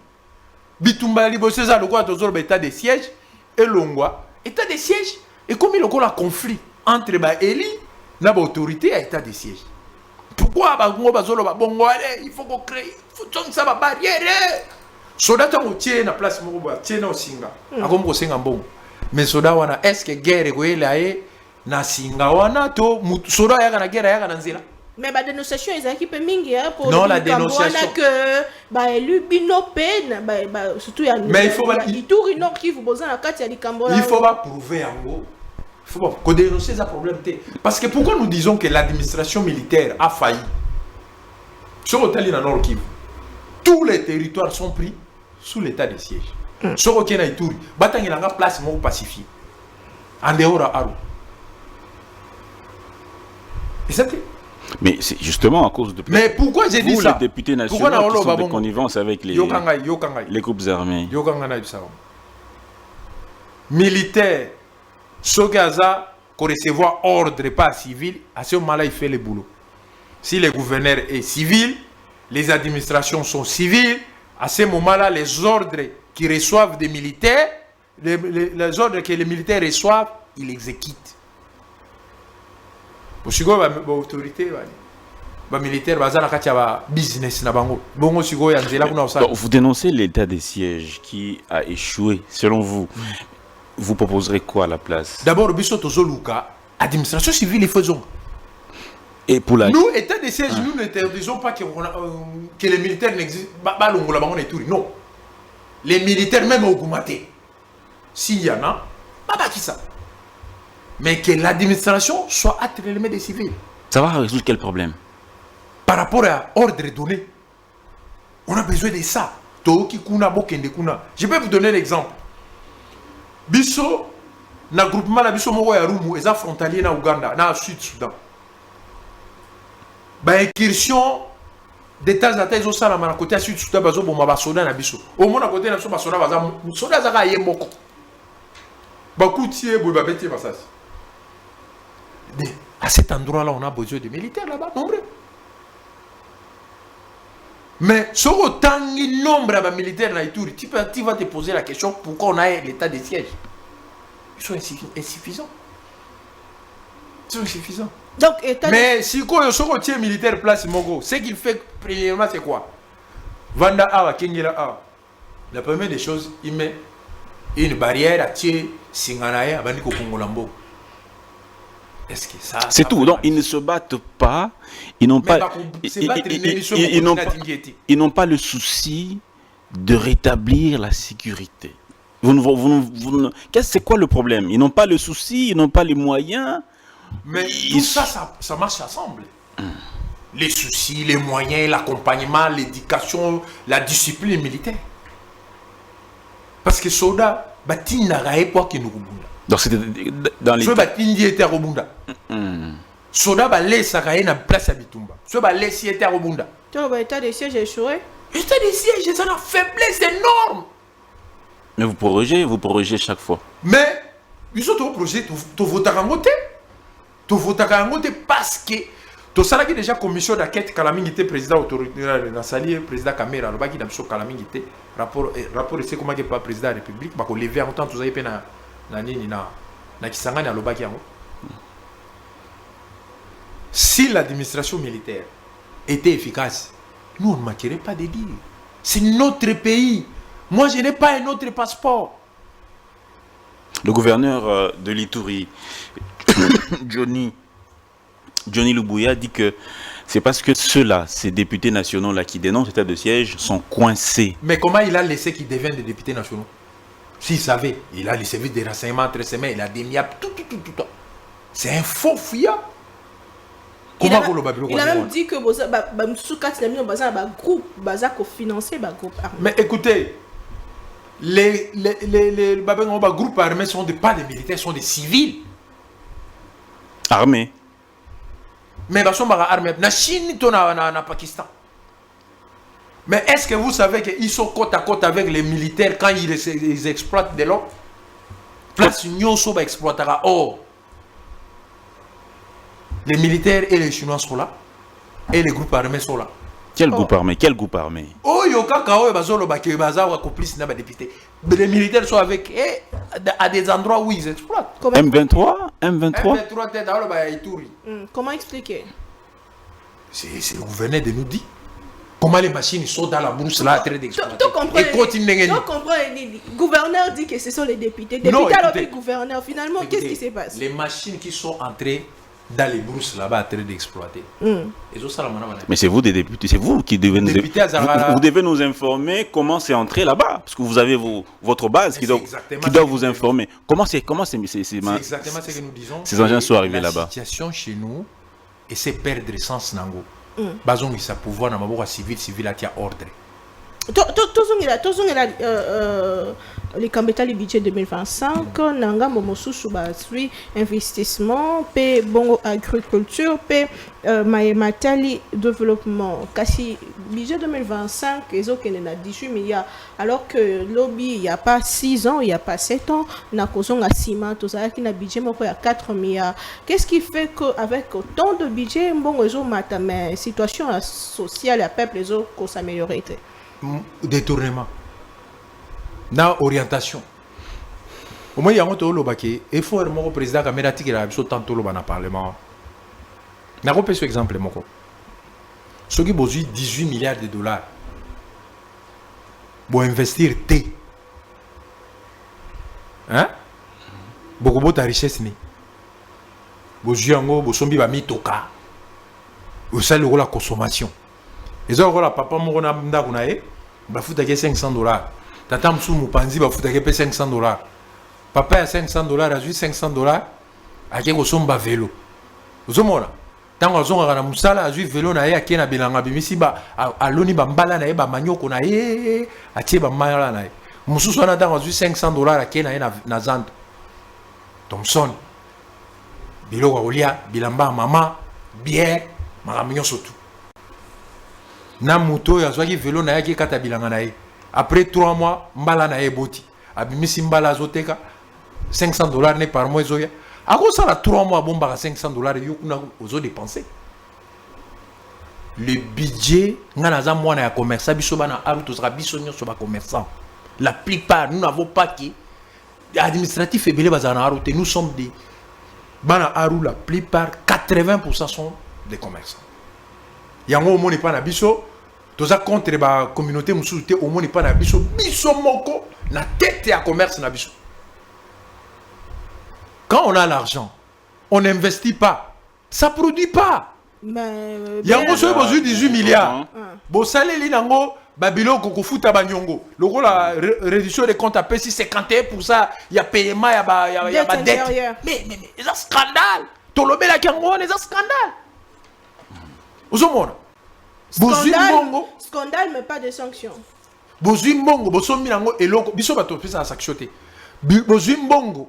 Bitumba libosé ça le quoi toujours état de siège et longwa état de siège et comme il y a un conflit entre ba Eli na ba autorité à état de siège. Pourquoi ba ngo ba zolo ba bongo il faut qu'on crée faut que ça ba barrière. Soda tango tie na place moko ba tie na osinga akomo ko senga mbongo. Mais soda wana est-ce que guerre ko ela e na singa wana to soda ya na guerre ya na nzela. Mais la dénonciation est équipe mingi pour non la dénonciation que bah élu binopen surtout mais il faut qui vous besoin la carte ya il faut pas prouver en gros il faut pas dénoncer ça problème parce que pourquoi nous disons que l'administration militaire a failli sur l'hôtel dans Nord Kivu tous les territoires sont pris sous l'état de siège sur aucun Ituri batangi na place mo pacifié en dehors à Aru et ça mais c'est justement à cause de... Mais pourquoi j'ai dit vous, ça? Les députés nationaux qui sont de connivence avec les groupes armés. Militaire, Sogaza, qu'on recevoir ordre par civil, à ce moment-là, il fait le boulot. Si le gouverneur est civil, les administrations sont civiles, à ce moment-là, les ordres qu'ils reçoivent des militaires, les ordres que les militaires reçoivent, ils exécutent. Autorité militaire business vous dénoncez l'état de siège qui a échoué. Selon vous, vous proposerez quoi à la place? D'abord, administration civile et faisons. Et pour la... Nous, état de siège, nous n'interdisons pas que les militaires n'existent pas. Non. Les militaires même augmentés. S'il y en a, pas qui ça. Mais que l'administration soit entre les mains des civils. Ça va résoudre quel problème? Par rapport à ordre donné, on a besoin de ça. Je peux vous donner l'exemple. Bisso, na groupement la Bisso Moko ya Rumu, ils sont frontaliers na Ouganda, na Sud-Soudan. Ba incursion de temps en temps, ils ont ça na côté Sud-Soudan, bazo boma ba soda na Bisso. Au moins à côté na ba soda baza soda zaka yemboko. Ba koutier boy ba beti basasi. À cet endroit-là, on a besoin de militaires là-bas, nombreux. Mais sur autant de nombre de militaires dans Ituri, tu vas te poser la question pourquoi on a l'état de siège. Ils sont insuffisants. Ils sont insuffisants. Donc, mais si on tient militaire place Mogo, ce qu'il fait premièrement, c'est quoi? Vanda Awa, Kengela Awa. La première des choses, il met une barrière à tirer Singanae à Bandiko Kongolambo. Est-ce que ça... C'est tout. Donc, ils ne se battent pas. Ils n'ont pas... Ils n'ont pas le souci de rétablir la sécurité. C'est quoi le problème? Ils n'ont pas le souci, ils n'ont pas les moyens. Mais tout ça marche ensemble. Les soucis, les moyens, l'accompagnement, l'éducation, la discipline militaire. Parce que Soda, Batin n'agaye pas que nous rebondons. Donc c'était dans les... Soda ba laisse na place à Bitumba. So ba laisse était à Robunda. Tu as état de siège échoué. État de siège, c'est une faiblesse énorme. Mais vous prorogez chaque fois. Mais ils ont un projet, tu votes à côté. tovotaka yango te parce que tosalaki déjà commission d'enquête kala mingi te président autorité na sali président Kamera alobaki na biso kala mingi te rapport esekomaki pa président de la république bakolever yango tant tozali mpe na nini na Kisangani alobaki yango. Si l'administration militaire était efficace, nous on ne manquerait pas de dire. C'est notre pays. Moi je n'ai pas un autre passeport. Le gouverneur de l'Ituri, Johnny Lubuya, dit que c'est parce que ceux-là, ces députés nationaux-là qui dénoncent l'état de siège, sont coincés. Mais comment il a laissé qu'ils deviennent des députés nationaux? S'il savait, il a les services de renseignement entre ses mains, il a des miaps, tout. C'est un faux fuyard. Il a même dit que groupe financer groupe armé. Mais écoutez, les groupes armés sont pas des militaires, sont des civils. Armés. Mais ils sont armés. Na Chine, na Pakistan. Mais est-ce que vous savez qu'ils sont côte à côte avec les militaires quand ils exploitent de l'eau? Place Union Soba exploitera. Oh, les militaires et les Chinois sont là. Et les groupes armés sont là. Quel groupe armé? Quel groupe armé? Oh, les militaires sont avec à des endroits où ils exploitent. M23? Comment expliquer? C'est le gouverneur de nous dire. Comment les machines sont dans la brousse là, très d'exploiter. Et continuez. Le gouverneur dit que ce sont les députés. Députés alors le gouverneur. Finalement, qu'est-ce qui se passe? Les machines qui sont entrées dans les brousses là-bas en train d'exploiter. Mais c'est vous des députés, c'est vous qui devez vous devez nous informer comment c'est entré là-bas, parce que vous avez votre base qui doit vous informer. Comment c'est exactement ce que nous disons. Ces engins sont arrivés là-bas. La situation chez nous et c'est perdre sens nango. Bazon il sa pouvoir na maboko civil à ordre. Les cambeta le budget 2025 nanga momosusu basui investissement pe bongo agriculture pe matali développement kasi budget 2025 ezokende na 18 milliards alors que lobby il y a pas 6 ans il y a pas 7 ans na kozonga ciment tout ça qui na budget moko ya 4 milliards. Qu'est-ce qui fait que avec autant de budget bongo ezo mata mais situation sociale ya peuple ezo ko s'améliorer? Détournement na orientation au moins il y a un autre lobaki il faut le président Kamera tikira biso tantôt loba na parlement na ko pe ce exemple moko ce qui besoin 18 milliards de dollars pour investir té hein beaucoup de richesse ni besoin ngo bosombi ba mitoka au ça le la consommation et ça la papa moko na ndako na ye bafuta ke $500. Tata msu mupanzi bafuta ke $500. Papa a $500, a juste $500, ake kosomba vélo. Ozomona. Tango azonga na musala a juste vélo na ye ake na bilanga bimisi ba aloni ba mbala na ye ba manyoko na ye atie ba mala na ye. Mususu wana tango a juste $500 ake na ye na zando. Thompson. Biloko olia, bilamba mama, bière, makamyo sotu. Na moto ya zwaki vélo na yaki kata bilanga na ye. Après 3 mois, mbala na ye boti. Abimisi mbala azoteka $500 ne par mois ezoya. Ako sala 3 mois bomba $500 yokuna ozo dépenser. Le budget ngana za mwana ya commerçant biso bana aru to sera biso nyoso ba commerçant. La plupart nous n'avons pas qui administratif et belé bazana aru te nous sommes des bana aru la plupart 80% sont des commerçants. Yango au monde pas na biso toza contre ba communauté mususu au monde pas na biso moko na tête ya commerce na biso. Quand on a l'argent, on n'investit pas, ça produit pas. Yango so besoin 18 milliards. Bo saleli nango babilo ko futa banyongo. Loko la réduction des comptes à PC 51%, il y a paiement ya ba dette. Mais c'est un scandale. Tolobela kango c'est un scandale. Scandale mais pas de sanctions. Bozimbongo bosombi nango eloko biso bato pesa na sanctionné. Bozimbongo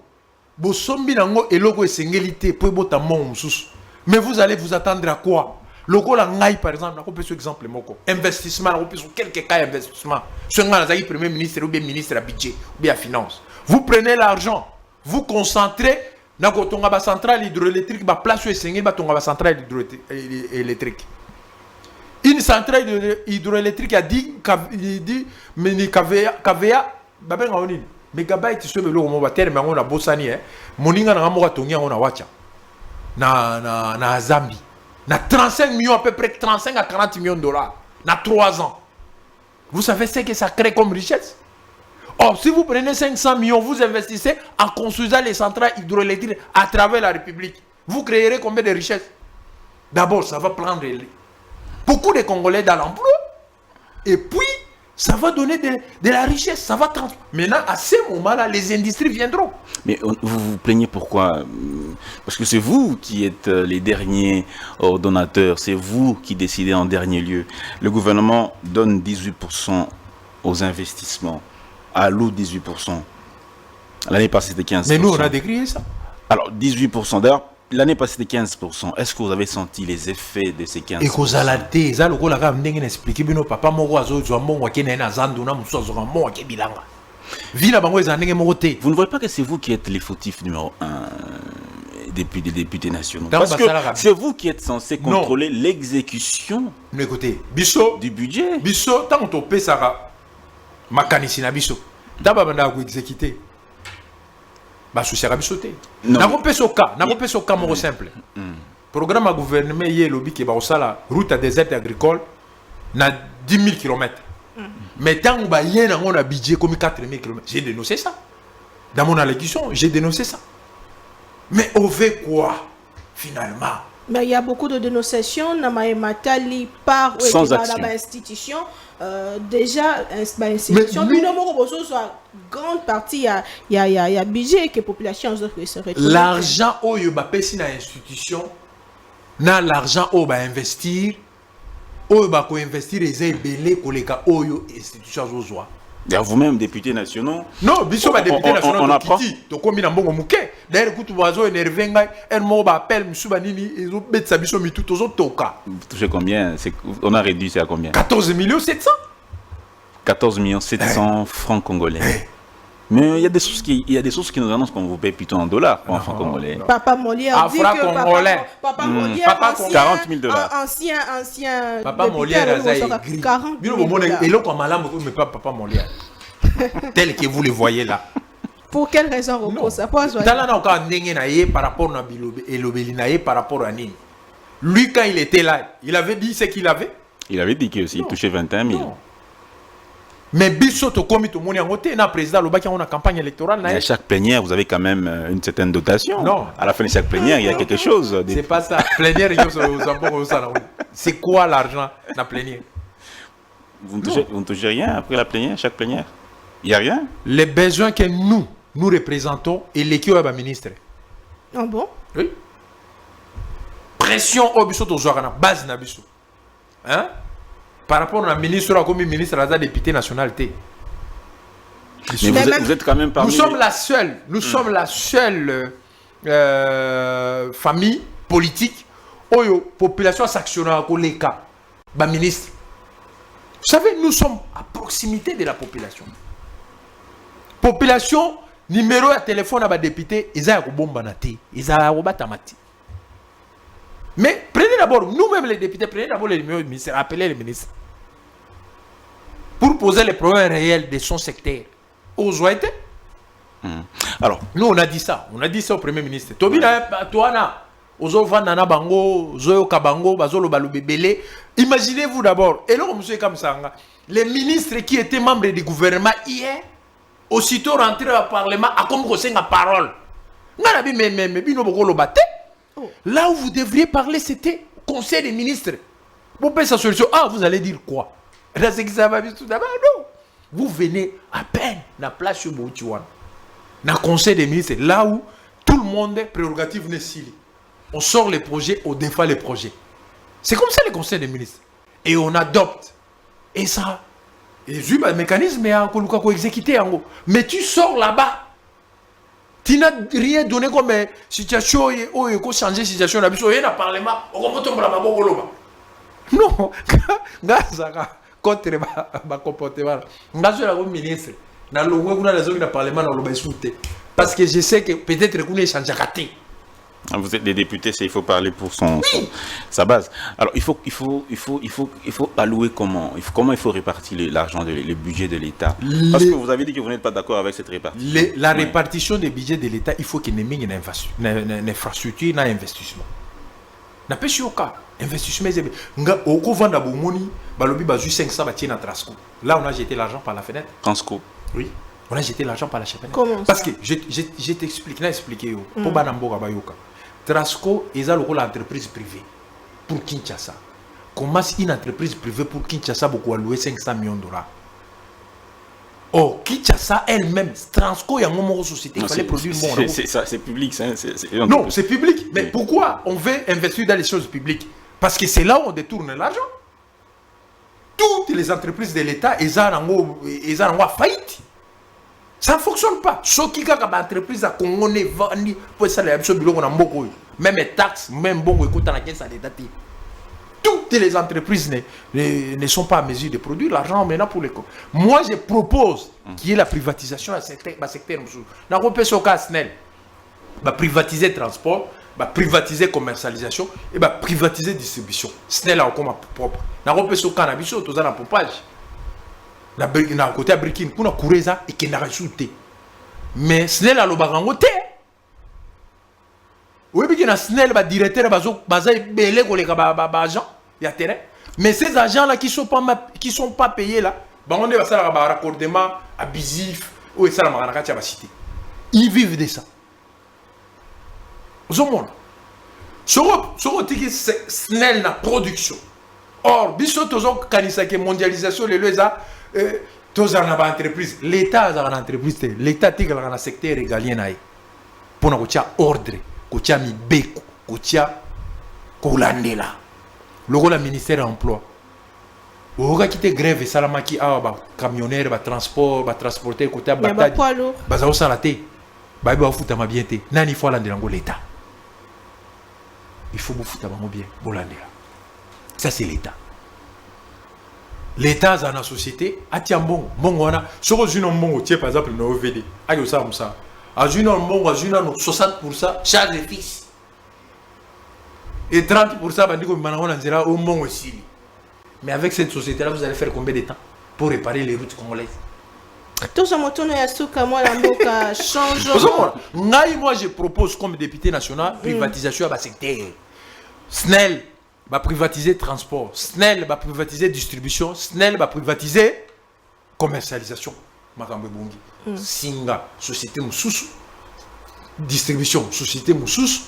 bosombi nango eloko esengelité pour bota mon mususu. Mais vous allez vous attendre à quoi? Loko la ngai par exemple, nako pesa exemple moko. Investissement nako pesa quelques cas investissement. Ce ngana zaki premier ministre ou bien ministre à budget ou bien à finance. Vous prenez l'argent, vous concentrez na ko tonga ba centrale hydroélectrique ba place esengeli ba tonga ba centrale hydroélectrique. Une centrale hydroélectrique a dit mini KVA ba benga onini mégabyte sur le mo ba terme ngona bosani moninga na mo tongia ngona wacha na Zambie na 35 millions à peu près 35 à 40 millions de dollars na 3 ans. Vous savez ce que ça crée comme richesse? Or, si vous prenez 500 millions, vous investissez en construisant les centrales hydroélectriques à travers la République. Vous créerez combien de richesses? D'abord, ça va prendre beaucoup de Congolais dans l'emploi. Et puis, ça va donner de la richesse. Ça va Maintenant, à ce moment-là, les industries viendront. Mais vous vous plaignez pourquoi? Parce que c'est vous qui êtes les derniers ordonnateurs. C'est vous qui décidez en dernier lieu. Le gouvernement donne 18% aux investissements. À l'eau, 18%. L'année passée, c'était 15%. Mais nous, on a décrié ça. Alors, 18%. D'ailleurs, l'année passée, c'était 15%. Est-ce que vous avez senti les effets de ces 15%? Et que ça l'a été. Ça, le gars, il a expliqué. Papa, mon gars, il a Vous ne voyez pas que c'est vous qui êtes les fautifs numéro 1 des députés nationaux? Dans Parce que c'est vous qui êtes censé contrôler l'exécution du budget. Bisso, tant qu'on peut ça, makanisi na biso. D'abord, on a exécuté. Bah, souci à biso. N'a pas ce cas, mon simple. Programme à gouvernement, il y a lobby qui est la route à désert agricole, na 10 000 km. Mais tant qu'on a un budget comme 4 000 km, j'ai dénoncé ça. Dans mon allocution, j'ai dénoncé ça. Mais on fait quoi, finalement? Mais il y a beaucoup de dénonciations. Matali par sans action. Institution. Déjà, institution. Mais grande partie, il y a budget que la population se retrouve. L'argent où il y a une institution, l'argent où il va investir, où il va investir, il y a belé pour les institutions. Vous-même, députés nationaux. Non, biso ba député national on apprend. To komi na mbongo muke. D'ailleurs, kutu bazo énervé ngai, elle mo ba appelle musuba nini, ils ont betsa biso mitu tozo toka. Vous touchez combien? On a réduit, c'est à combien? 14 millions 700. 14 millions 700 francs congolais. Mais il y a des sources qui nous annoncent qu'on vous paye plutôt en dollars, en francs congolais. Papa Molière dit que Papa Molière, 40 000 dollars. Ancien Papa Molière a 40 000 dollars. Et là, comme malam, mais pas Papa Molière. Tel que vous le voyez là. Pour quelle raison repose ça? Par rapport à Bilobeli, par rapport à Nini. Lui, quand il était là, il avait dit ce qu'il avait. Il avait dit qu'il touchait 21 000. Non. Mais Bissoto comme tout le monde est en président, le bac a une campagne électorale. Mais à chaque plénière, vous avez quand même une certaine dotation. Non. À la fin de chaque plénière, il y a quelque chose. C'est pas ça. Plénière, c'est quoi l'argent dans la plénière? Vous ne touchez rien après la plénière, chaque plénière? Il n'y a rien? Les besoins que nous représentons et l'équipe du ministre. Ah bon? Oui. Pression au Bissoto Zoarana, base na Bissot. Hein? Par rapport à ministre, comme ministre, à la député nationalité. Mais vous êtes quand même parmi... Nous sommes la seule famille politique où la population s'actionne à les cas. Ministre. Vous savez, nous sommes à proximité de la population. Population, numéro de téléphone à député, ils ont Tamati. Mais prenez d'abord, nous-mêmes les députés, prenez d'abord les numéros du ministère, appelez les ministres. Pour poser les problèmes réels de son secteur. Aux été. Alors, nous on a dit ça au Premier ministre. Imaginez-vous d'abord, et là, monsieur comme ça, les ministres qui étaient membres du gouvernement hier, aussitôt rentrés au Parlement, à comme la parole. Là où vous devriez parler, c'était Conseil des ministres. Vous payez sa solution. Ah, vous allez dire quoi? Non. Vous venez à peine dans la place sur Boutiouane. Dans le Conseil des ministres, là où tout le monde est prérogative n'est si. On sort les projets, on défend les projets. C'est comme ça le Conseil des ministres. Et on adopte. Et ça, le mécanisme est encore exécuté en gros. Mais tu sors là-bas. Tu n'as rien donné comme situation où il faut changer la situation. Il y a un parlement. Non. Contre ma comportement. Je suis le ministre. na longwe kuna nazo na parlement na loba soute parce que je sais que peut-être qu'on est changé raté. Vous êtes des députés, il faut parler pour sa base. Alors, il faut allouer comment il faut répartir l'argent, le budget de l'État. Parce que vous avez dit que vous n'êtes pas d'accord avec cette répartition. La répartition des budgets de l'État, il faut qu'il y ait une infrastructure, un investissement. N'a pas sûr cas. Investissement, au couvent d'Abomoni, balobi bazu 500 bâtis na Trasco. Là, on a jeté l'argent par la fenêtre. Transco. Oui. On a jeté l'argent par la fenêtre. Comment Parce que je t'explique, là, expliqué pour Banamboga Bayoka. Trasco est l'entreprise privée pour Kinshasa. Comment une entreprise privée pour Kinshasa beaucoup alloué 500 millions de dollars? Oh, Kinshasa elle-même, Transco, il y a un moment où société, il fallait produire mon. C'est public, non, c'est public. Mais pourquoi on veut investir dans les choses publiques? Parce que c'est là où on détourne l'argent. Toutes les entreprises de l'État, elles ont faillite. Ça ne fonctionne pas. Ce qui est une entreprise à Congo ne vend pour ça les même les taxes, même bon écoute la caisse à l'État. Toutes les entreprises ne sont pas à mesure de produire l'argent maintenant pour les comptes. Moi je propose qu'il y ait la privatisation dans le secteur. Dans le cas de SNEL, privatiser le transport, privatiser la commercialisation et privatiser la distribution. SNEL a comme propre. Dans le cas de cannabis, tout ça dans le pompage. Na côté abrikin kuna kureza et qui n'a résulté mais snel a lobarango te oui bien na snel ba directeur baza belé ko les agents ya terrain mais ces agents là qui sont pas payés là ba on est ba ça ba raccordement abusif ou ça la maraka tia ba cité ils vivent de ça zomona soro tiki snel na production or biso tozo kanisa ke mondialisation les lois tous en entreprise l'État a une entreprise l'État est dans le secteur régalien pour nous ordre kotia mibeko kotia kolandela logo la ministère de l'emploi oka kite grève salamaki awa camionneur transporter côté batadi baza osala te ba futa ma bien te nani faut landela ngo l'État il faut futa bango bien bolandela ça c'est l'État. L'État dans la société a tient bon on a sur une bon par exemple no OVD ayo ça comme ça à une bon 60% charge de fils et 30% bandi ko manana on dira au bon aussi mais avec cette société là vous allez faire combien de temps pour réparer les routes congolaises? Tout ce moto ya suka moi la mboka change. Moi je propose comme député national privatisation à secteur SNEL va privatiser transport, SNEL va privatiser distribution, SNEL va privatiser commercialisation. Makambe bongi. Singa, société moussous. Distribution, société moussous.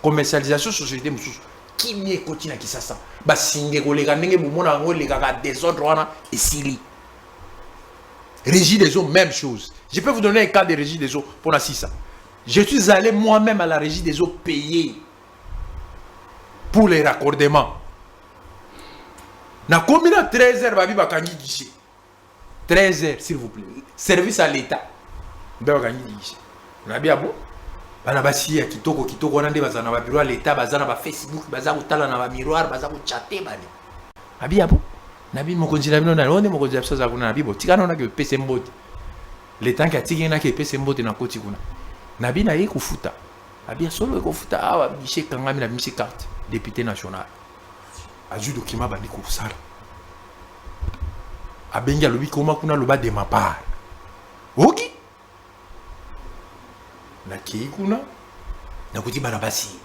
Commercialisation, société moussous. Qui m'y continue qui ça ça? Ba singe ko lega ndenge bomona ngo lega ka désordre wana et sili. Régie des eaux, même chose. Je peux vous donner un cas de régie des eaux pour la ça. Je suis allé moi-même à la régie des eaux payer pour les raccordements. Na combien de 13h babi bakangi guichet. 13h s'il vous plaît. Service à l'État. Ba bakangi guichet. Na bien bon. Bana basi ya kitoko wana nde bazana ba bureau à l'État bazana ba Facebook baza kutala na ba miroir baza ko chatter bale. Abi abo. Nabi mokonzi na bino na onde mokonzi apso za kuna nabi bo. Tikana na ke pese mbote. L'État qui a tigé na ke pese mbote na koti kuna. Nabi na ye kufuta. Abi solo ko futa awa guichet kangami na bisi carte. Député national azu document bandi ko sala abenga lobi koma kuna loba de ma part oki na ki kuna na kuti bana basi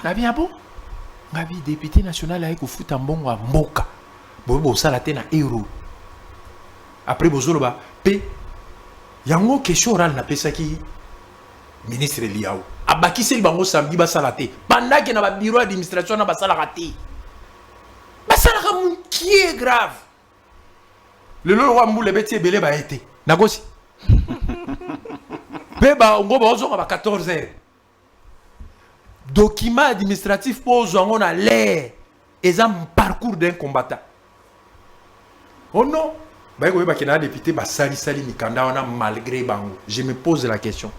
na bien bon ngabi député national ay ko futa mbongo mboka bo sala te na euro après bozolo ba pe yango question oral na pesa ki ministre Liao abaki sel bango samedi basala te pendant que na ba bureau d'administration na basala raté basala ka qui est grave le loro mbule beti ebele ba été nakosi pe ba ngo ba ozo ba 14h document administratif pour zongo na l'air exam parcours d'un combattant oh non ba ko ba kina député ba sali mikanda wana malgré bango je me pose la question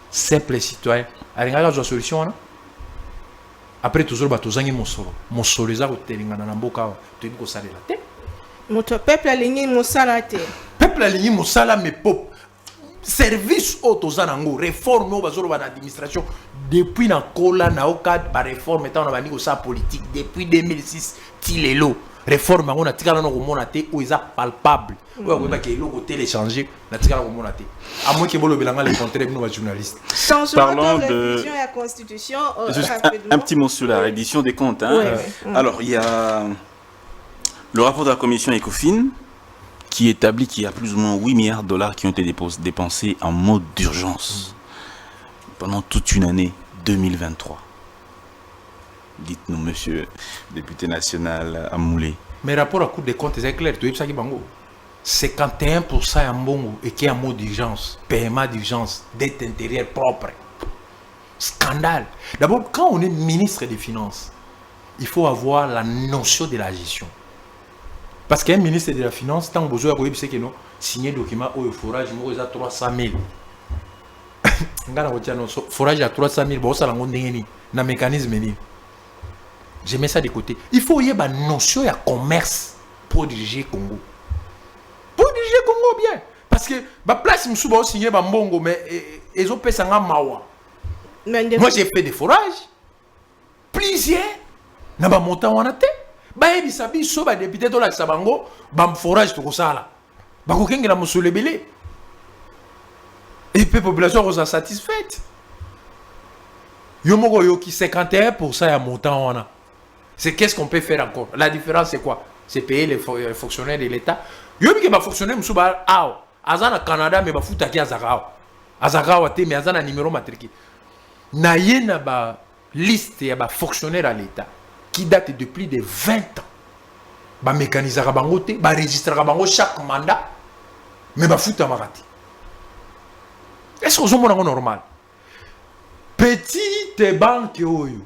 simple citoyen alinga za solution wana après toujours ba tozangi mosolo eza ko telingana na mboka to ko salela te Notre peuple a ligné Moussalate. Peuple aligné mosala mais pop. Service autozanango, réforme au bazolo ban administration depuis na kola na oka ba réforme étant na bani ko sa politique depuis 2006 tilelo. Réforme on a tikala no komona te o eza palpable. O ko ba ke lo ko télécharger na tikala ko mona te. À moins que bolo belanga les contraire nos journalistes. Parlons de révision et la constitution. juste un petit mot sur la reddition des comptes. Hein. Alors, il y a le rapport de la commission ECOFIN qui établit qu'il y a plus ou moins 8 milliards de dollars qui ont été dépensés en mode d'urgence pendant toute une année 2023. Dites-nous, monsieur député national Amoulé. Mais rapport à Cour des comptes est clair, tu sais qui bango. 51% en bongo et qui est en mode d'urgence, paiement d'urgence, dette intérieure propre. Scandale. D'abord, quand on est ministre des Finances, il faut avoir la notion de la gestion. Parce qu'un ministre de la Finance, tant que vous avez signé un document au forage, il y a 300 000. Forage à 300 000, bon, ça l'a dit, dans le mécanisme. Je mets ça de côté. Il faut y avoir une notion de commerce pour diriger Congo. Pour diriger Congo bien. Parce que la place, je vais signer un bongo, mais ils ont fait un mawa. Moi, j'ai fait des forages. Plusieurs. N'a pas monté en athée. Bah, il s'habille sur les députés de la Sabango, bam forage tout ça là. Bah, quelqu'un qui a monsieur le belé. Et puis, la population est satisfaite. Yomogo yoki 51% à montant on a. C'est qu'est-ce qu'on peut faire encore? La différence c'est quoi? C'est payer les fonctionnaires de l'État. Yomi qui va fonctionner msuba ao. Azana Canada mais ba futa ki azakao. Azakao te mais azana numéro matrique. Na yena ba liste ya ba fonctionnaires à l'État qui date de plus de 20 ans. Ba mécanisera bango te, ba registrera bango chaque mandat. Mais ba futa marati. Est-ce que c'est normal? Petite banque oyo.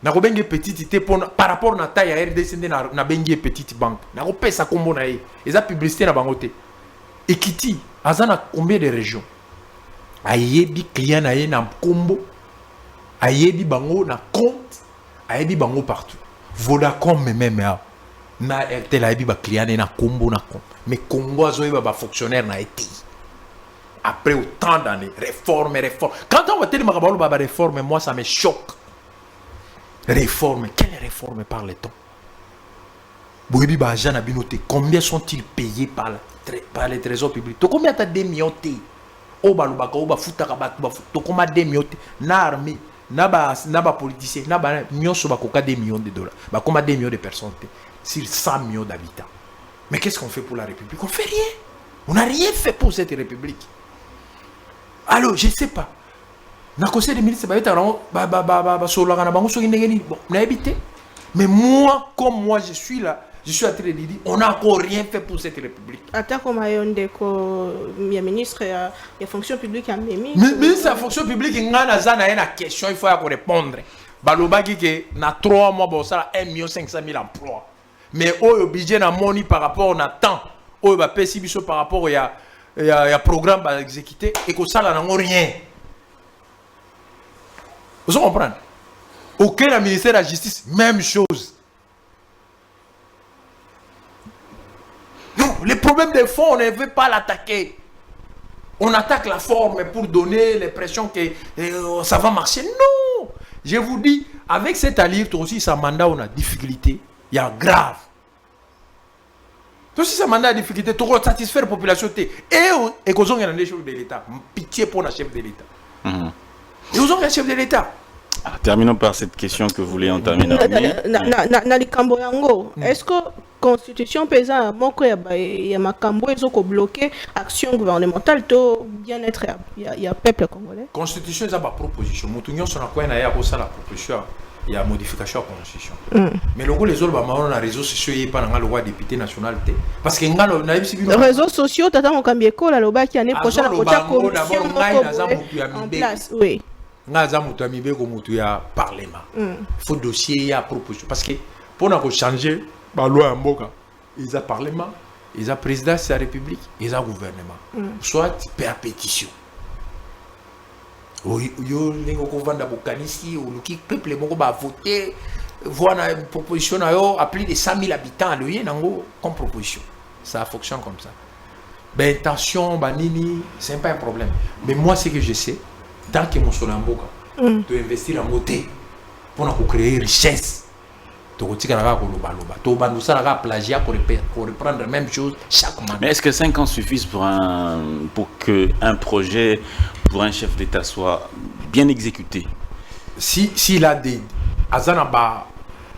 Na ko benge petite te par rapport na taille ya RDC na benge petite banque. Na ko pesa kombo na ye. Eza publicité na bango te. Ekiti azana combien de régions? Ayebi client na ye na kombo. Ayebi bango na compte. Ayebi bango partout. Vodacom même ya. Na RTL ayebi ba client na kombo na compte. Mais Congo azoyeba ba fonctionnaire na été. Après autant d'années, réforme. Quand on voit tellement de réforme, moi ça me choque. Réforme, quelle réforme parle-t-on? Combien sont-ils payés par les trésors publics? Combien t'as 2 millions? Obalubaka, Obafutaka, Tokoma 2 millions. Na armée, na ba politicien, na ba millions sur 2 millions de dollars. Bah, comment 2 millions de personnes sur 100 millions d'habitants? Mais qu'est-ce qu'on fait pour la République? On ne fait rien. On n'a rien fait pour cette République. Alors, je ne sais pas. Dans le conseil des ministres, mais moi, comme moi, je suis là, je suis en train de dire, on n'a encore rien fait pour cette République. Attends, comme il y a ministre, il y a fonction publique à Mémi. Mais c'est la fonction publique, il y a une question, il faut répondre. Balobaki que dans 3 mois, ça a 1 500 000 emplois. Mais au budget, na money par rapport au temps, au PCB par rapport au programme à exécuter, et que ça, n'a rien. Vous comprenez? Aucun ministère de la Justice, même chose. Non, les problèmes des fonds, on ne veut pas l'attaquer. On attaque la forme pour donner l'impression que ça va marcher. Non! Je vous dis, avec cette allure, aussi, ça mandat, on a difficulté. Il y a grave. Donc si ça mandat a difficulté, tu vas satisfaire la population. Et qu'on ait un chef de l'État. Pitié pour le chef de l'État. Et vous avez un chef de l'État. Terminons par cette question que vous voulez entamer. Est-ce que la constitution paysanne il y a Makambo ils ont bloqué action gouvernementale to bien-être il y a peuple congolais? Constitution c'est pas proposition. Moutounion son quoi na ya ko ça la proposition. Il y a modification de la constitution. Mais le les autres on a réseaux sociaux et pas dans le loi député national parce que ngalo na les réseaux sociaux tata Mokambieko la loba qui année prochaine la commission en place. Oui. Ngaza mutu amibeko mutu ya parlement. Faut dossier ya proposition parce que pour nous changer la loi en mboka, ils ont parlement, ils ont président de la République, ils ont gouvernement. Soit par pétition. Yo lengo ko vanda bokanisi ou le peuple moko ba voter voir une proposition à plus de 100 000 habitants comme proposition. Ça fonctionne comme ça. Ben, intention, banini, c'est pas un problème. Mais moi, ce que je sais, tant que mon solamboka, de investir en beauté pour créer richesse. Mais est-ce que 5 ans suffisent pour qu'un projet, pour un chef d'État soit bien exécuté? S'il a des... Azana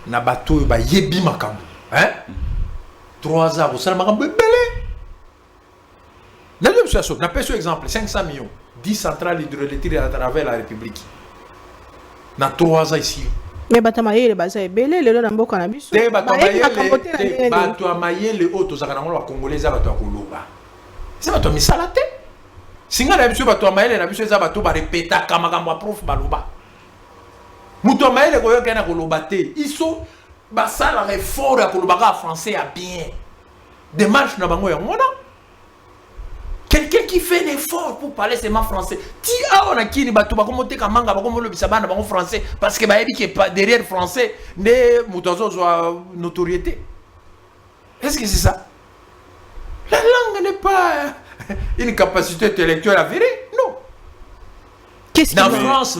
nabato ba yebi makambo, hein? 3 ans, ça makambo belé. N'a pas ce exemple, 500 millions, 10 centrales hydroélectriques à travers la République. Dans 3 ans ici. Mais batamaye le basa belé le na mboka na biso. Te batamaye le auto zakana wa congolais za bato akoloba. C'est bato misalate. Singa na biso bato amaye na biso za bato ba répéta kamakambo prof baloba. Muto maele ko yokena koloba te. Iso basala réforme ya koloba français ya bien. Démarche na bango ya ngona. Quelqu'un qui fait l'effort pour parler seulement français. Ti a on a kini bato ba komote kamanga ba komo lobisa bana bango français parce que ba yebi que derrière français ne mutozo soit notoriété. Est-ce que c'est ça? La langue n'est pas une capacité intellectuelle avérée. Non. Dans France,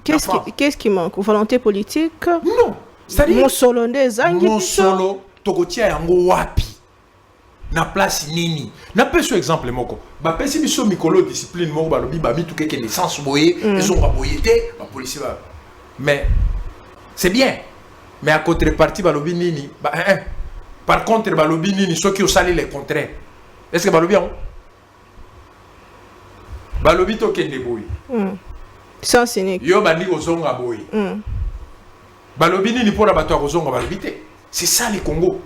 qu'est-ce qui manque? Volonté politique? Non. C'est-à-dire mon solo tokotia yango wapi na place nini na peso exemple moko ba pesi biso mikolo discipline moko ba lobi ba mi tout quelque naissance boye ils ont ba boyete ba policier ba mais c'est bien mais à contrepartie ba lobi nini ba par contre ba lobi nini ceux qui ont sali les contraires est-ce que ba lobi on balobi to kende boy sans cynique yo bandi kozonga boy balobi nini pona bato ya kozonga balobi te c'est ça le Congo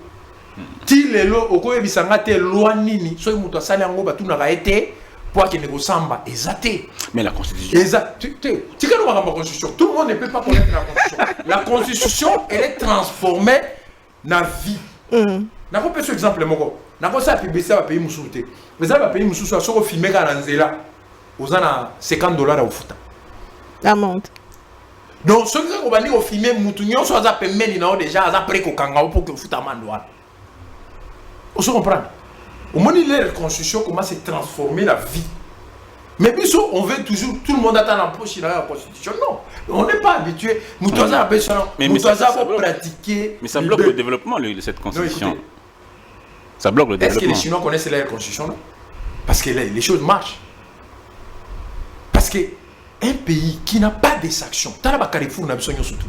ti lelo okoyebisanga te loi nini soki moto asali yango batunaka ete po akende kosamba eza te. Mais la constitution tikano makambo constitution tout le monde ne peut pas connaître la constitution. La constitution elle est transformée na vie. Nakope ce exemple moko nakosa publicité ba pays mususu te mais ça ba pays mususu asoko filmer ka na nzela ozana $50 au futa l'amende. Donc ceux qui ont dit au filmer mutunyo so aza pembeni na déjà aza prêt ko kanga pour que futa mandwa. On se comprend. Au moment où la constitution commence à transformer la vie. Mais puis on veut toujours tout le monde attend en poche dans la constitution. Non, on n'est pas habitué. Nous tous avons besoin de pratiquer. Mais ça bloque le développement de cette constitution. Non, ça bloque le développement. Est-ce que les Chinois connaissent la constitution? Non. Parce que les choses marchent. Parce que un pays qui n'a pas de sanctions, t'as la Carrefour n'a besoin surtout.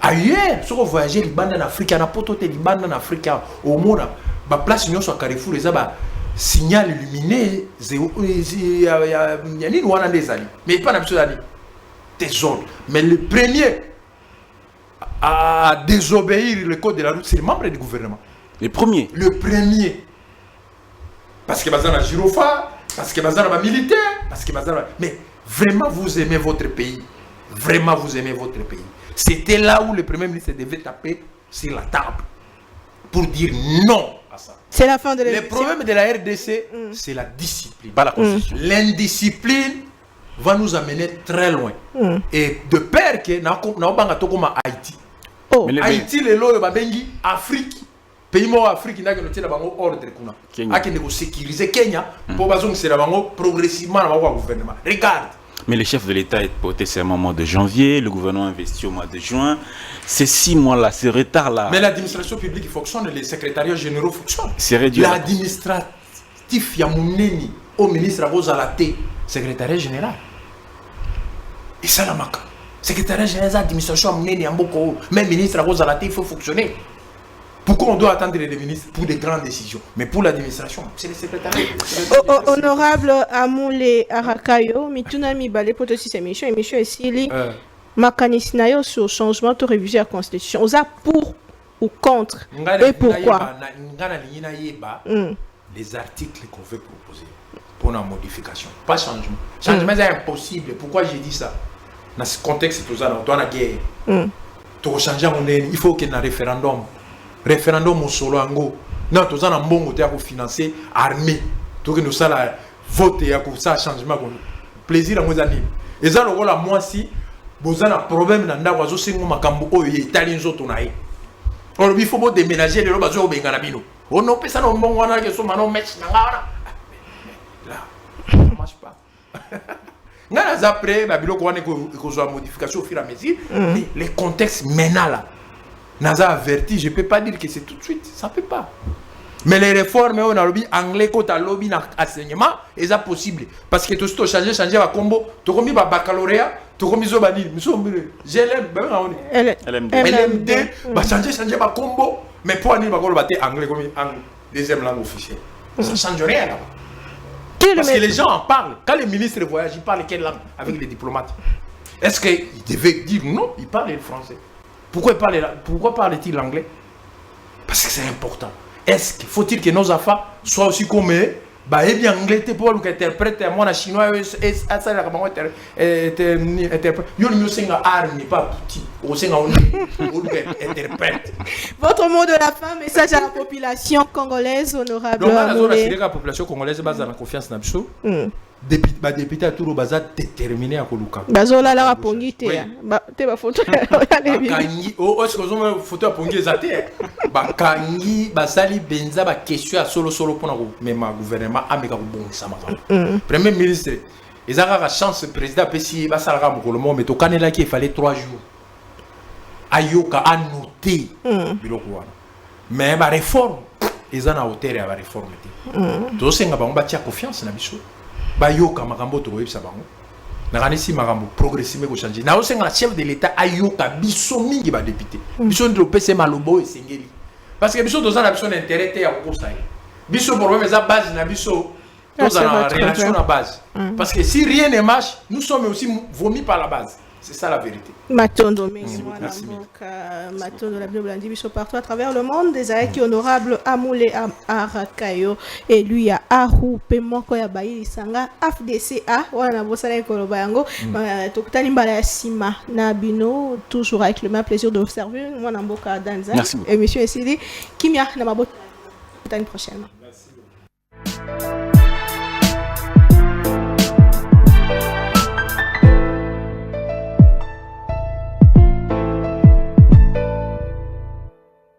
Ailleurs, si on voyage en Afrique, on a pas tout en Afrique, au monde, la place où sur Carrefour, les signal illuminé, il y a ni loin des années, mais pas besoin d'aller des zones. Mais le premier à désobéir le code de la route, c'est le membre du gouvernement. Le premier. Le premier. Parce que bazana gyrophare, parce que bazana militaire, parce que bazana. Mais vraiment vous aimez votre pays. Vraiment vous aimez votre pays. C'était là où le premier ministre devait taper sur la table pour dire non à ça. C'est la fin de l'élection. Le problème de la RDC, c'est la discipline. Pas la constitution. L'indiscipline va nous amener très loin. Et de peur que nous Haïti. Oh. Haïti, les lois de Afrique. Pays mort Afrique, il y a un ordre. Il y a un sécuriser Kenya pour progressivement le gouvernement. Regarde. Mais le chef de l'État est porté serment au mois de janvier, le gouvernement investit au mois de juin. Ces 6 mois-là, ce retard-là. Mais l'administration publique fonctionne, les secrétariats généraux fonctionnent. C'est réduit. L'administratif Yamouneni au ministre Rosalaté, secrétariat général. Et ça la marque. Secrétariat général de l'administration Yamouneni Amboko, même ministre Rosalaté, il faut fonctionner. Pourquoi on doit attendre les ministres pour des grandes décisions? Mais pour l'administration, c'est le secrétariat. Honorable Amoule Arakayo, Mitunami Balé pour cette émission ici, Makanisinayo sur changement de réviser la constitution. On a pour ou contre? Et pourquoi? Les articles qu'on veut proposer pour la modification, pas changement. Changement est impossible. Pourquoi j'ai dit ça? Dans ce contexte, on doit la guerre. Pour changer, il faut qu'il y ait un référendum. Référendum au solo ango non tous en bon côté pour financer armée tout que nous ça la vote et pour ça changement plaisir à nos amis et ça le rôle à moi si bozana problème na ndako azo sengo makambo oyo etali nzoto na ye. Alors il faut bo déménager le bazo benga na bino. On non pesa no mbongo wana ke so mano match na ngana. Là, ça marche pas. Ngana après ba biloko wana ko zo modification au fur et à mesure, mais les contextes maintenant là. Naza averti, je peux pas dire que c'est tout de suite, ça peut pas. Mais les réformes on a lobby anglais quand à lobby na enseignement, et ça possible parce que tout ce changer va combo, to komi ba baccalauréat, to komi zo ba dire, monsieur GLM ba on LMD, ba changer ba combo, mais pour aller ba ko ba anglais comme deuxième langue officielle. Ça change rien là-bas. Parce que les gens en parlent. Quand les ministres voyagent, ils parlent quelle langue avec les diplomates? Est-ce qu'ils devaient dire non? Ils parlent le français. Pourquoi parle-t-il l'anglais? Parce que c'est important. Est-ce qu'il faut-il que nos enfants soient aussi comme eux? Bah, eh bien, anglais, tu peux interpréter, moi, en chinois, et ça, ça, comment interprète. Yo, nous sommes armes, pas petit. Au sein, on interprète. Votre mot de la fin, message à la population congolaise, honorable. Donc, la population congolaise base dans la confiance dans le député à Touro Baza déterminé à Koluka. Bazola la pongite. Te ba photo. Kangi est-ce que vous photo à pongi zaté. Ba kangi basali benza ba question à solo pour na même gouvernement ameka ko bon sama. Premier ministre ezaka ka chance président pesi basala ka mokolo mais to kanela ki il fallait 3 jours. Ayoka a noté biloko wana. Mais ba réforme ezana hauteur ya ba réforme te. To senga ba on tia confiance na biso. Bayoka makambo to yebisa bango na kanisi makambo progressime ko changer na osenga chef de l'état ayoka biso mingi ba député biso ndo pese malobo esengeli parce que biso dozana biso na intérêt te ya kokosa biso problème eza base na biso dozana relation na base parce que si rien ne marche nous sommes aussi vomis par la base. C'est ça la vérité. Matondo, merci. Matondo, la Bible dit biso partout à travers le monde. Des aïki honorables Amoulé Arakayo et lui à Ahu Pemoko ya Bayi Sanga FDCA. Wana bosala ekolo bayango. Tokutani mbala sima na bino toujours avec le même plaisir d'observer. Moi Namboka Danza. Merci beaucoup. Émission ici Kimia na mabota prochaine.